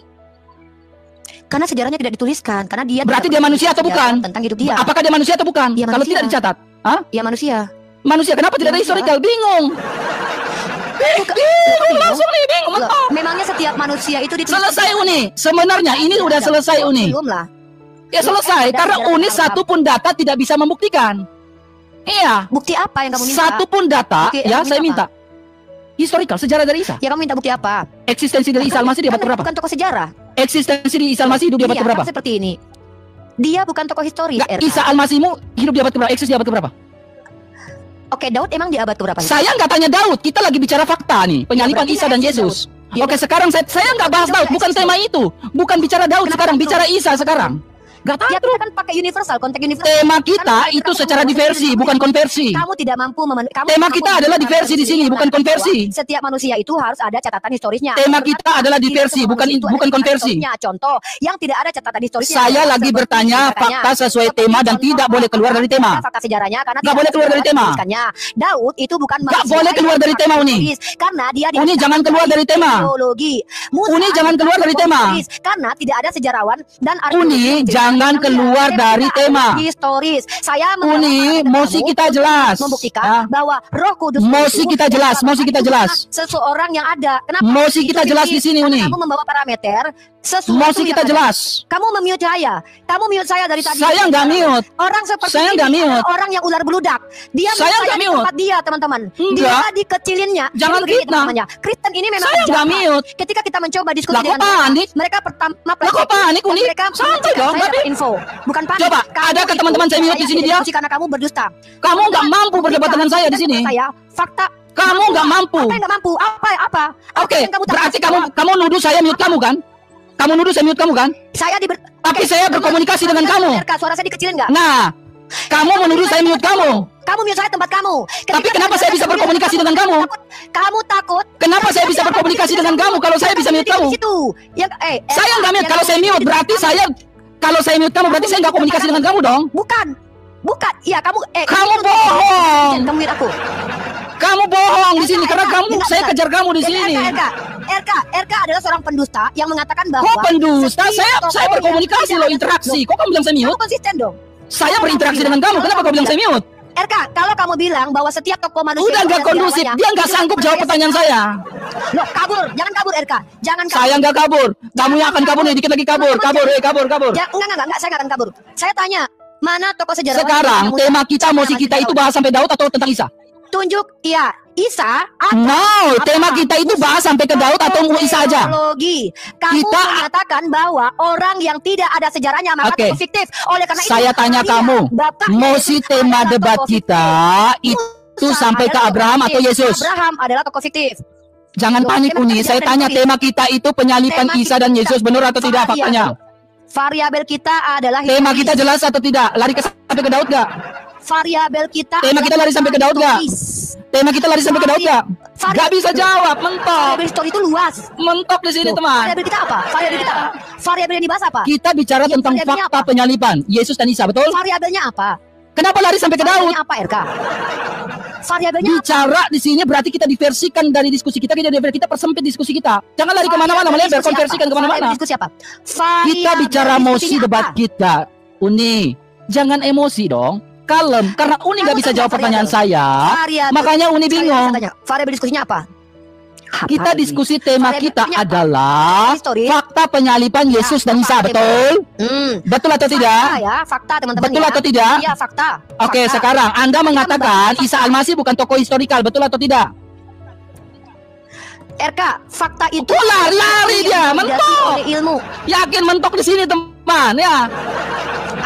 Karena sejarahnya tidak dituliskan, karena dia berarti dia manusia atau bukan? Tentang hidup dia. Apakah dia manusia atau bukan? Dia Kalau manusia. tidak dicatat, hah? Ya manusia. Manusia, kenapa tidak ada historikal? Bingung. Bingung langsung nih, bingung. Loh, memangnya setiap manusia itu ditulis. Selesai Uni. Sebenarnya ini udah selesai Uni. Belum lah. Ya selesai, karena Uni satu pun data tidak bisa membuktikan. Iya. Bukti apa yang kamu minta? Satu pun data, Bukti, ya saya minta. Historikal, sejarah dari Isa. Ya kamu minta bukti apa? Eksistensi dari Isa Al-Masih di abad berapa? Bukan tokoh sejarah. Eksistensi di Isa Al-Masih hidup di abad Iya, berapa? seperti ini. Dia bukan tokoh historis. Nggak, Isa Al-Masihmu hidup di abad berapa? Eksis di abad berapa? Oke, Daud emang di abad berapa? Saya nggak tanya Daud, kita lagi bicara fakta nih, penyalipan berarti Isa dan eksis Yesus. Daud. Oke, sekarang saya nggak bahas Daud, bukan tema itu. Bukan bicara Daud sekarang, bicara Isa sekarang. Gak tahu. Ya kita kan pakai universal, konteks universal. Tema kita itu secara diversi, bukan konversi. Kamu tidak mampu Tema kita adalah diversi di sini, bukan konversi. Setiap manusia itu harus ada catatan historisnya. Tema kita adalah diversi, bukan konversi. Contoh, yang tidak ada catatan historisnya. Saya lagi bertanya fakta sesuai tema dan tidak boleh keluar dari tema. Fakta sejarahnya karena nggak boleh keluar dari tema. Daud itu bukan nggak boleh keluar dari tema Uni. Karena dia Uni jangan keluar dari tema. Uni jangan keluar dari tema. Karena tidak ada sejarawan dan Uni jangan keluar dari tema. Historis. Saya Uni, mosi kita jelas. Membuktikan bahwa Roh Kudus. Mosi kita jelas, mosi kita jelas. Seseorang yang ada. Kenapa? Mosi kita jelas di sini, Uni. Kamu membawa parameter. Mosi kita jelas. Kamu mute saya. Kamu mute saya dari tadi. Saya nggak mute. Orang seperti saya nggak mute. Orang yang ular beludak. Dia saya nggak mute. Tempat dia, teman-teman. Dia dikecilinnya. Jangan fitnah. Kristen ini memang saya nggak mute. Ketika kita mencoba diskusi dengan mereka pertama kok panik, Uni? Santai dong, info. Bukan panik. Coba, ada ke teman-teman saya mute di sini dia? Karena kamu berdusta. Kamu nggak mampu berdebat dengan saya di sini. Saya fakta. Kamu nggak mampu. Apa yang nggak mampu? Apa? Oke, berarti kamu nuduh saya mute kamu kan? Kamu nuduh saya mute kamu kan? Tapi saya berkomunikasi dengan kamu. Suara saya dikecilin nggak? Nah, kamu menuduh saya mute kamu. Kamu mute saya tempat kamu. Tapi kenapa saya bisa berkomunikasi dengan kamu? Kamu takut? Kenapa saya bisa berkomunikasi dengan kamu kalau saya bisa mute kamu? Saya nggak mute. Kalau saya mute berarti saya. Kalau saya mute kamu berarti saya nggak komunikasi dengan kamu dong? Bukan. Iya kamu. Kamu bohong. Kamu mute aku. Kamu bohong di sini karena saya kejar kamu di sini. RK adalah seorang pendusta yang mengatakan bahwa. Kok pendusta? Saya berkomunikasi loh, interaksi. Kok kamu bilang saya mute? Kamu konsisten dong. Saya berinteraksi dengan kamu. Kenapa kamu bilang saya mute? RK, kalau kamu bilang bahwa setiap tokoh manusia udah nggak kondusif, dia nggak sanggup jawab pertanyaan saya. Loh, kabur, jangan kabur RK, jangan kabur. Saya nggak kabur, kamu yang akan kabur nih, dikit lagi kabur. Enggak, saya nggak akan kabur. Saya tanya, mana tokoh sejarah? Sekarang tema kita, mosi kita itu bahas sampai Daud atau tentang Isa? Tunjuk, ya, Isa atau No, tema apa? kita itu bahas sampai ke Daud atau Isa aja. Teologi. Kamu Kita- mengatakan bahwa orang yang tidak ada sejarahnya maka Oke. tokoh fiktif. Oleh karena Saya itu, tanya Maria, kamu, bapaknya mosi Yesus tema adalah debat tokoh kita fiktif. itu Musa sampai ke adalah Abraham tokoh atau fiktif. Yesus? Abraham adalah tokoh fiktif. Jangan Loh, panik tema Uni, kita saya jangan tanya panik. tema kita itu penyalipan Tema Isa dan kita- Yesus, benar atau tidak faktanya? Variabel kita adalah Tema historis. kita jelas atau tidak? Lari sampai ke Daud gak? Variabel kita Tema adalah kita lari sampai ke Daud gak? historis. Tema kita lari sampai ke Daud gak? Vari- Gak bisa jawab, mentok. Variabel historis itu luas. Mentok di sini Loh, teman. Variabel kita apa? Variabel kita apa? Variabel yang dibahas apa? Kita bicara Ya, tentang variabelnya fakta apa? penyalipan Yesus dan Isa, betul? Variabelnya apa? Kenapa lari sampai ke Daud? Variabelnya apa, RK? Variabelnya apa? Bicara di sini berarti kita diversikan dari diskusi kita, kita persempit diskusi kita. Jangan lari kemana-mana, Variabel melebar, diskusi konversikan apa? kemana-mana. Variabel diskusi apa? Kita Variabel bicara diskusinya mosi debat apa? kita. Uni, jangan emosi dong. Kalem, karena Uni nggak bisa jawab pertanyaan saya. Variabel. Makanya Uni Saya bingung. tanya, variabel diskusinya apa? Kita Apa ini? diskusi tema kita Variabelnya apa? adalah Historis. fakta penyalipan Yesus dan Isa, apa? betul? Betul atau tidak? Fakta ya, fakta teman-teman. Betul ya. atau tidak? Iya, fakta. Oke, Fakta. sekarang Anda mengatakan membahas Isa Al-Masih bukan tokoh historikal, betul atau tidak? RK, fakta itu Oh, lari dia, yang mentok. dilandasi oleh ilmu. Yakin mentok di sini teman ya.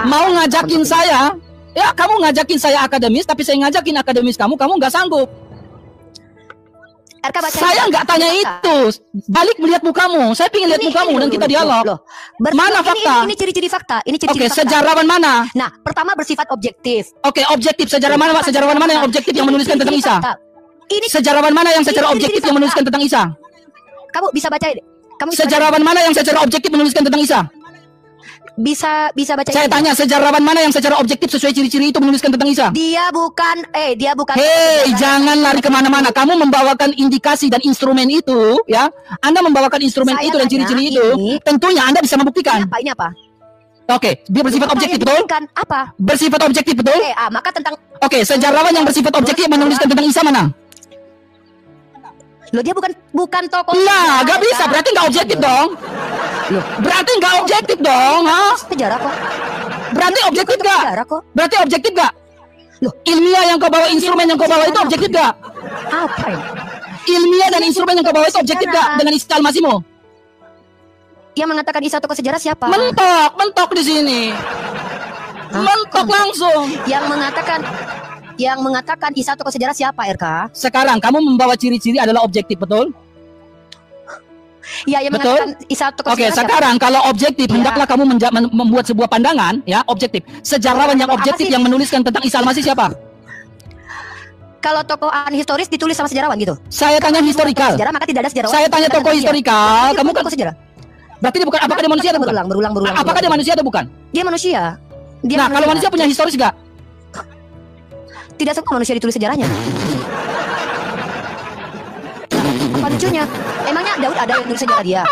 Mau ngajakin saya, ya kamu ngajakin saya akademis, tapi saya ngajakin akademis kamu nggak sanggup. RK baca. Saya nggak tanya itu. Balik melihat mukamu. Saya ingin lihat mukamu dan kita dialog. Mana fakta? Ini ciri-ciri fakta. Ini ciri-ciri Oke, fakta. sejarawan mana? Nah, pertama bersifat objektif. Oke, objektif. Sejarawan mana yang objektif yang menuliskan tentang Isa? Ini Sejarawan mana yang secara Ini objektif ciri-ciri yang menuliskan tentang Isa? kamu bisa baca. Kamu bisa Sejarawan mana yang secara objektif menuliskan tentang Isa? bisa baca. Saya ini. tanya, sejarawan mana yang secara objektif sesuai ciri-ciri itu menuliskan tentang Isa? Dia bukan Hei, jangan lari kemana-mana. Kamu membawakan indikasi dan instrumen itu, ya. Anda membawakan instrumen Saya itu dan tanya ciri-ciri itu. ini- Tentunya Anda bisa membuktikan. Ini apa? Oke, dia bersifat Apa objektif, yang betul? dibuktikan? Apa? Bersifat objektif, betul? Oke, maka tentang Oke, sejarawan yang bersifat objektif menuliskan tentang Isa mana? Loh, dia bukan tokoh. Nah, sejarah, gak bisa. RK. Berarti nggak objektif dong. Loh, Berarti nggak objektif dong, ha? sejarah kok. Berarti Dia objektif bukan tokoh gak? sejarah kok. Berarti objektif gak? Loh, Ilmiah yang kau bawa, instrumen yang kau bawa itu objektif gak? apa ini? Ilmiah dan instrumen yang kau bawa itu objektif gak dengan Isa Al-Masihmu? Yang mengatakan Isa tokoh sejarah siapa? Mentok di sini. Mentok langsung. Yang mengatakan Isa tokoh sejarah siapa, RK? Sekarang kamu membawa ciri-ciri adalah objektif, betul? Ya, yang Betul? mengatakan Isa tokoh Oke, sejarah siapa? sekarang kalau objektif, Iya. hendaklah kamu membuat sebuah pandangan, ya, objektif. Sejarawan yang Apa objektif sih? yang menuliskan tentang Isa Al-Masih siapa? Kalau tokohan historis ditulis sama sejarawan gitu. Saya tanya historikal. Sejarah maka tidak ada sejarawan. Saya tanya tokoh historikal. Kamu kan tokoh sejarah. berarti dia bukan, apakah dia manusia atau bukan? Berulang. Apakah dia manusia atau bukan? Dia manusia. Dia Nah, kalau manusia punya historis gak? tidak semua manusia ditulis sejarahnya. Apa lucunya? Emangnya Daud ada yang nulis sejarah dia?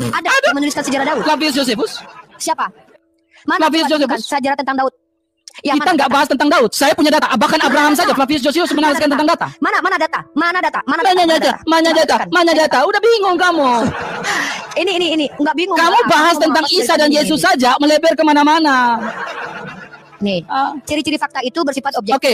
Ada yang menuliskan sejarah Daud. Flavius Josephus? Siapa? Mana Flavius bukan Josephus. sejarah tentang Daud? Ya, Kita nggak bahas tentang Daud. Saya punya data. Bahkan Abraham saja Flavius Josephus menuliskan tentang data. Mana data? Mana data? Mana data? Udah bingung kamu. Ini enggak bingung. Kamu Mbak. bahas Aku tentang mau Isa dan ini. Yesus saja, melebar kemana-mana. Nih, Ah, ciri-ciri fakta itu bersifat objektif. Oke.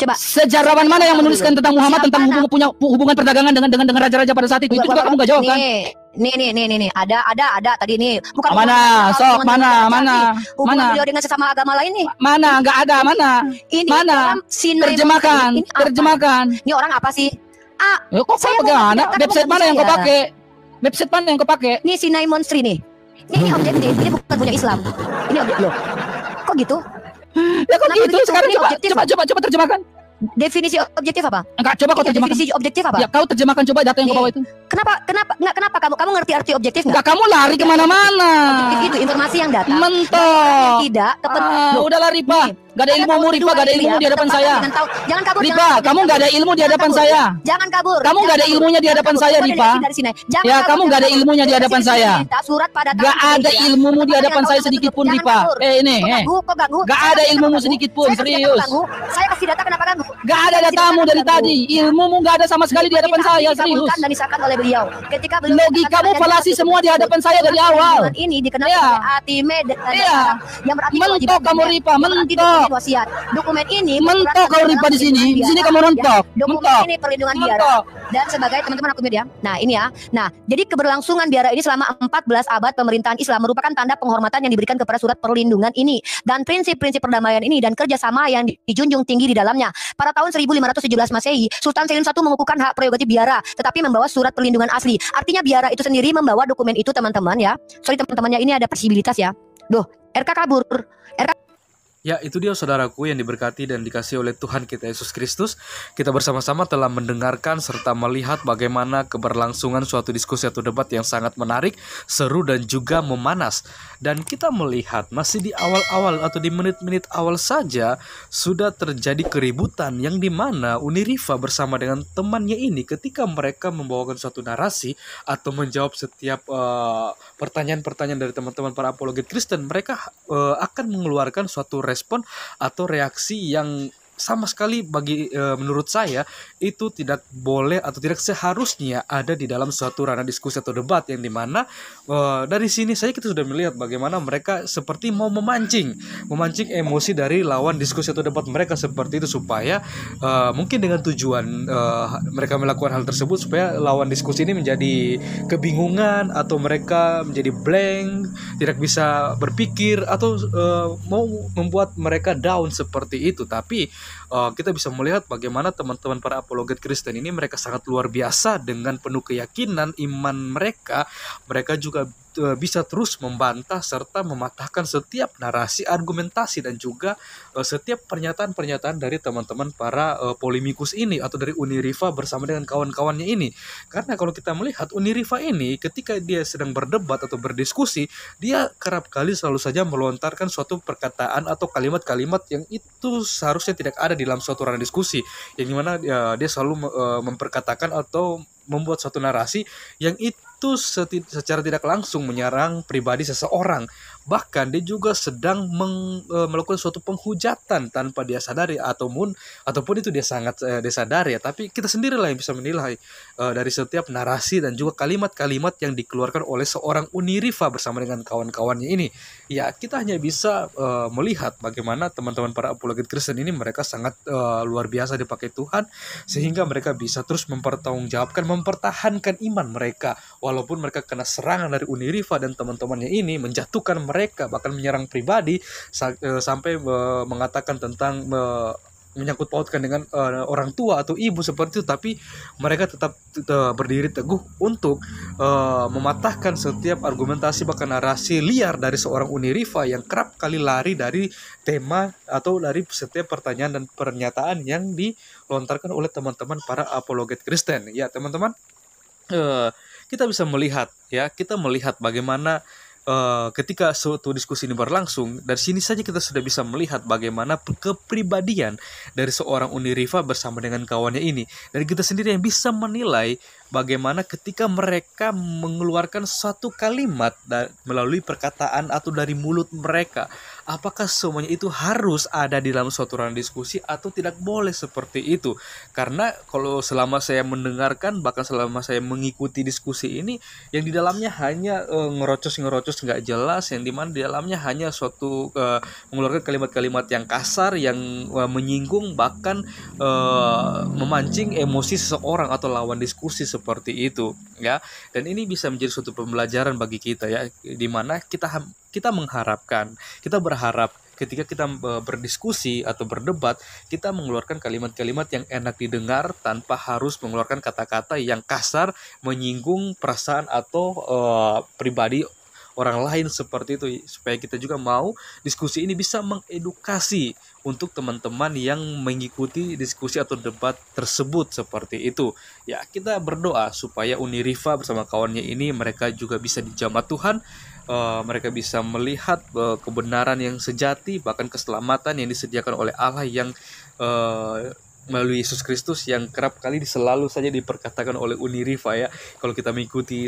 Coba. Sejarawan mana yang menuliskan tentang Muhammad tentang Siapa punya hubungan perdagangan dengan raja-raja pada saat itu? Itu juga kamu nggak jawab kan? Nih. Ada tadi nih. Bukan Mana? Sok mana? Hubungan beliau dengan sesama agama lain nih. Mana? Nggak ada. Mana? Ini Mana? dalam Sinai Terjemahkan. Ini apa? Terjemahkan. Ini orang apa sih? Ya, kok Saya kamu mau bagaimana? mengatakan Website bukan mana yang kau saya. pakai? Website mana yang kau pakai? Ini Sinai Monstri nih. Ini objektif. Ini bukan punya Islam. Ini objek loh. Kok gitu? Ya kok Kenapa gitu? begitu? Sekarang Ini coba objektif. terjemahkan. Definisi objektif apa? Enggak, coba kau Ini terjemahkan. definisi objektif apa? Ya, kau terjemahkan coba data yang kau Nih. bawa itu. Kenapa kamu ngerti arti objektif nggak? Enggak, kamu lari kemana-mana. Objektif itu informasi yang datang. Mentok. Tidak Ah, udahlah Ripa. Gak ada ilmumu Ripa, gak ada ilmu di hadapan saya. Jangan kabur. Ripa, kamu gak ada ilmu di hadapan saya. Jangan kabur. Kamu nggak ada ilmunya di hadapan saya, Ripa. Ya, kamu nggak ada ilmunya di hadapan saya. Surat pada Gak ada ilmumu di hadapan saya sedikit pun, Ripa. Ini, Kok ganggu? Gak ada ilmumu sedikit pun, serius. Saya kasih data kenapa ganggu? Gak ada datamu dari tadi. Ilmumu gak ada sama sekali di hadapan saya, serius. Dan disahkan oleh beliau. Ketika beliau Logikamu falasi semua di hadapan saya dari awal. Ini dikenal Iya. sebagai Artime dan Iya. yang berarti Mentok kamu, Ripa, mentok. mentok. Wasiat. Dokumen ini Mentok kalau Rifa di sini. Di sini kamu mentok. Dokumen Mentok. ini perlindungan biara. Dan sebagai teman-teman aku ya. Nah, ini ya. Nah, jadi keberlangsungan biara ini selama 14 abad pemerintahan Islam merupakan tanda penghormatan yang diberikan kepada surat perlindungan ini dan prinsip-prinsip perdamaian ini dan kerjasama yang dijunjung tinggi di dalamnya. Pada tahun 1517 Masehi, Sultan Selim I mengukuhkan hak prerogatif biara, tetapi membawa surat perlindungan asli. Artinya biara itu sendiri membawa dokumen itu, teman-teman ya. Sorry teman-temannya, ini ada posibilitas ya. Duh, RK kabur. RK. Ya, itu dia saudaraku yang diberkati dan dikasih oleh Tuhan kita Yesus Kristus. Kita bersama-sama telah mendengarkan serta melihat bagaimana keberlangsungan suatu diskusi atau debat yang sangat menarik, seru dan juga memanas. Dan kita melihat masih di awal-awal atau di menit-menit awal saja sudah terjadi keributan yang dimana Unirifa bersama dengan temannya ini ketika mereka membawakan suatu narasi atau menjawab setiap pertanyaan-pertanyaan dari teman-teman para apologet Kristen, mereka akan mengeluarkan suatu respon atau reaksi yang sama sekali menurut saya itu tidak boleh atau tidak seharusnya ada di dalam suatu ranah diskusi atau debat, yang dimana dari sini saja kita sudah melihat bagaimana mereka seperti mau memancing emosi dari lawan diskusi atau debat mereka seperti itu, supaya mungkin dengan tujuan mereka melakukan hal tersebut supaya lawan diskusi ini menjadi kebingungan atau mereka menjadi blank, tidak bisa berpikir atau mau membuat mereka down seperti itu. Tapi kita bisa melihat bagaimana teman-teman para apologet Kristen ini mereka sangat luar biasa dengan penuh keyakinan iman mereka. Mereka juga bisa terus membantah serta mematahkan setiap narasi, argumentasi dan juga setiap pernyataan-pernyataan dari teman-teman para polemikus ini atau dari Unirifa bersama dengan kawan-kawannya ini. Karena kalau kita melihat Unirifa ini ketika dia sedang berdebat atau berdiskusi, dia kerap kali selalu saja melontarkan suatu perkataan atau kalimat-kalimat yang itu seharusnya tidak ada di dalam suatu ranah diskusi, yang dimana dia selalu memperkatakan atau membuat suatu narasi yang itu secara tidak langsung menyerang pribadi seseorang. Bahkan dia juga sedang melakukan suatu penghujatan tanpa dia sadari ataupun itu dia sangat disadari ya. Tapi kita sendirilah yang bisa menilai dari setiap narasi dan juga kalimat-kalimat yang dikeluarkan oleh seorang Unirifa bersama dengan kawan-kawannya ini. Ya, kita hanya bisa melihat bagaimana teman-teman para apologet Kristen ini mereka sangat luar biasa dipakai Tuhan, sehingga mereka bisa terus mempertahankan iman mereka walaupun mereka kena serangan dari Unirifa dan teman-temannya ini, menjatuhkan mereka, bahkan menyerang pribadi sampai mengatakan tentang menyangkut pautkan dengan orang tua atau ibu seperti itu. Tapi mereka tetap berdiri teguh untuk mematahkan setiap argumentasi bahkan narasi liar dari seorang Unirifa yang kerap kali lari dari tema atau dari setiap pertanyaan dan pernyataan yang dilontarkan oleh teman-teman para apologet Kristen. Ya teman-teman, kita bisa melihat bagaimana ketika suatu diskusi ini berlangsung, dari sini saja kita sudah bisa melihat bagaimana kepribadian dari seorang Unirifa bersama dengan kawannya ini. Dan kita sendiri yang bisa menilai bagaimana ketika mereka mengeluarkan suatu kalimat melalui perkataan atau dari mulut mereka, apakah semuanya itu harus ada di dalam suatu ranah diskusi atau tidak boleh seperti itu. Karena kalau selama saya mendengarkan, bahkan selama saya mengikuti diskusi ini, yang di dalamnya hanya ngerocos nggak jelas, yang dimana di dalamnya hanya suatu mengeluarkan kalimat-kalimat yang kasar, yang menyinggung, bahkan memancing emosi seseorang atau lawan diskusi seperti itu ya. Dan ini bisa menjadi suatu pembelajaran bagi kita ya, dimana kita berharap ketika kita berdiskusi atau berdebat, kita mengeluarkan kalimat-kalimat yang enak didengar tanpa harus mengeluarkan kata-kata yang kasar, menyinggung perasaan atau pribadi orang lain seperti itu, supaya kita juga mau diskusi ini bisa mengedukasi untuk teman-teman yang mengikuti diskusi atau debat tersebut seperti itu. Ya, kita berdoa supaya Unirifa bersama kawannya ini mereka juga bisa dijamah Tuhan, mereka bisa melihat kebenaran yang sejati, bahkan keselamatan yang disediakan oleh Allah yang melalui Yesus Kristus, yang kerap kali selalu saja diperkatakan oleh Unirifa ya. Kalau kita mengikuti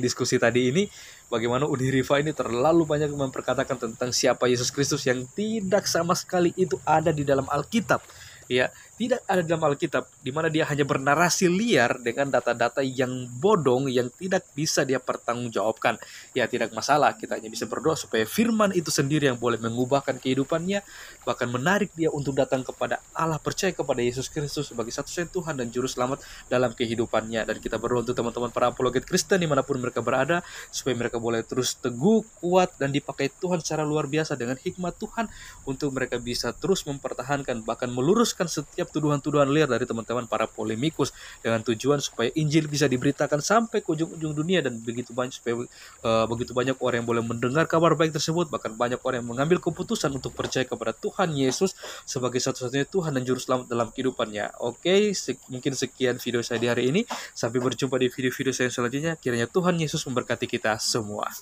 diskusi tadi ini, bagaimana Unirifa ini terlalu banyak memperkatakan tentang siapa Yesus Kristus yang tidak sama sekali itu ada di dalam Alkitab ya. tidak ada dalam Alkitab, di mana dia hanya bernarasi liar dengan data-data yang bodong yang tidak bisa dia pertanggungjawabkan. Ya tidak masalah, kita hanya bisa berdoa supaya firman itu sendiri yang boleh mengubahkan kehidupannya, bahkan menarik dia untuk datang kepada Allah, percaya kepada Yesus Kristus sebagai satu-satunya Tuhan dan Juru Selamat dalam kehidupannya. Dan kita berdoa untuk teman-teman para apologet Kristen dimanapun mereka berada, supaya mereka boleh terus teguh, kuat, dan dipakai Tuhan secara luar biasa dengan hikmat Tuhan, untuk mereka bisa terus mempertahankan bahkan meluruskan setiap tuduhan-tuduhan liar dari teman-teman para polemikus, dengan tujuan supaya Injil bisa diberitakan sampai ke ujung-ujung dunia, dan begitu banyak supaya begitu banyak orang yang boleh mendengar kabar baik tersebut, bahkan banyak orang yang mengambil keputusan untuk percaya kepada Tuhan Yesus sebagai satu-satunya Tuhan dan Juru Selamat dalam kehidupannya. Oke, mungkin sekian video saya di hari ini. Sampai berjumpa di video-video saya selanjutnya. Kiranya Tuhan Yesus memberkati kita semua.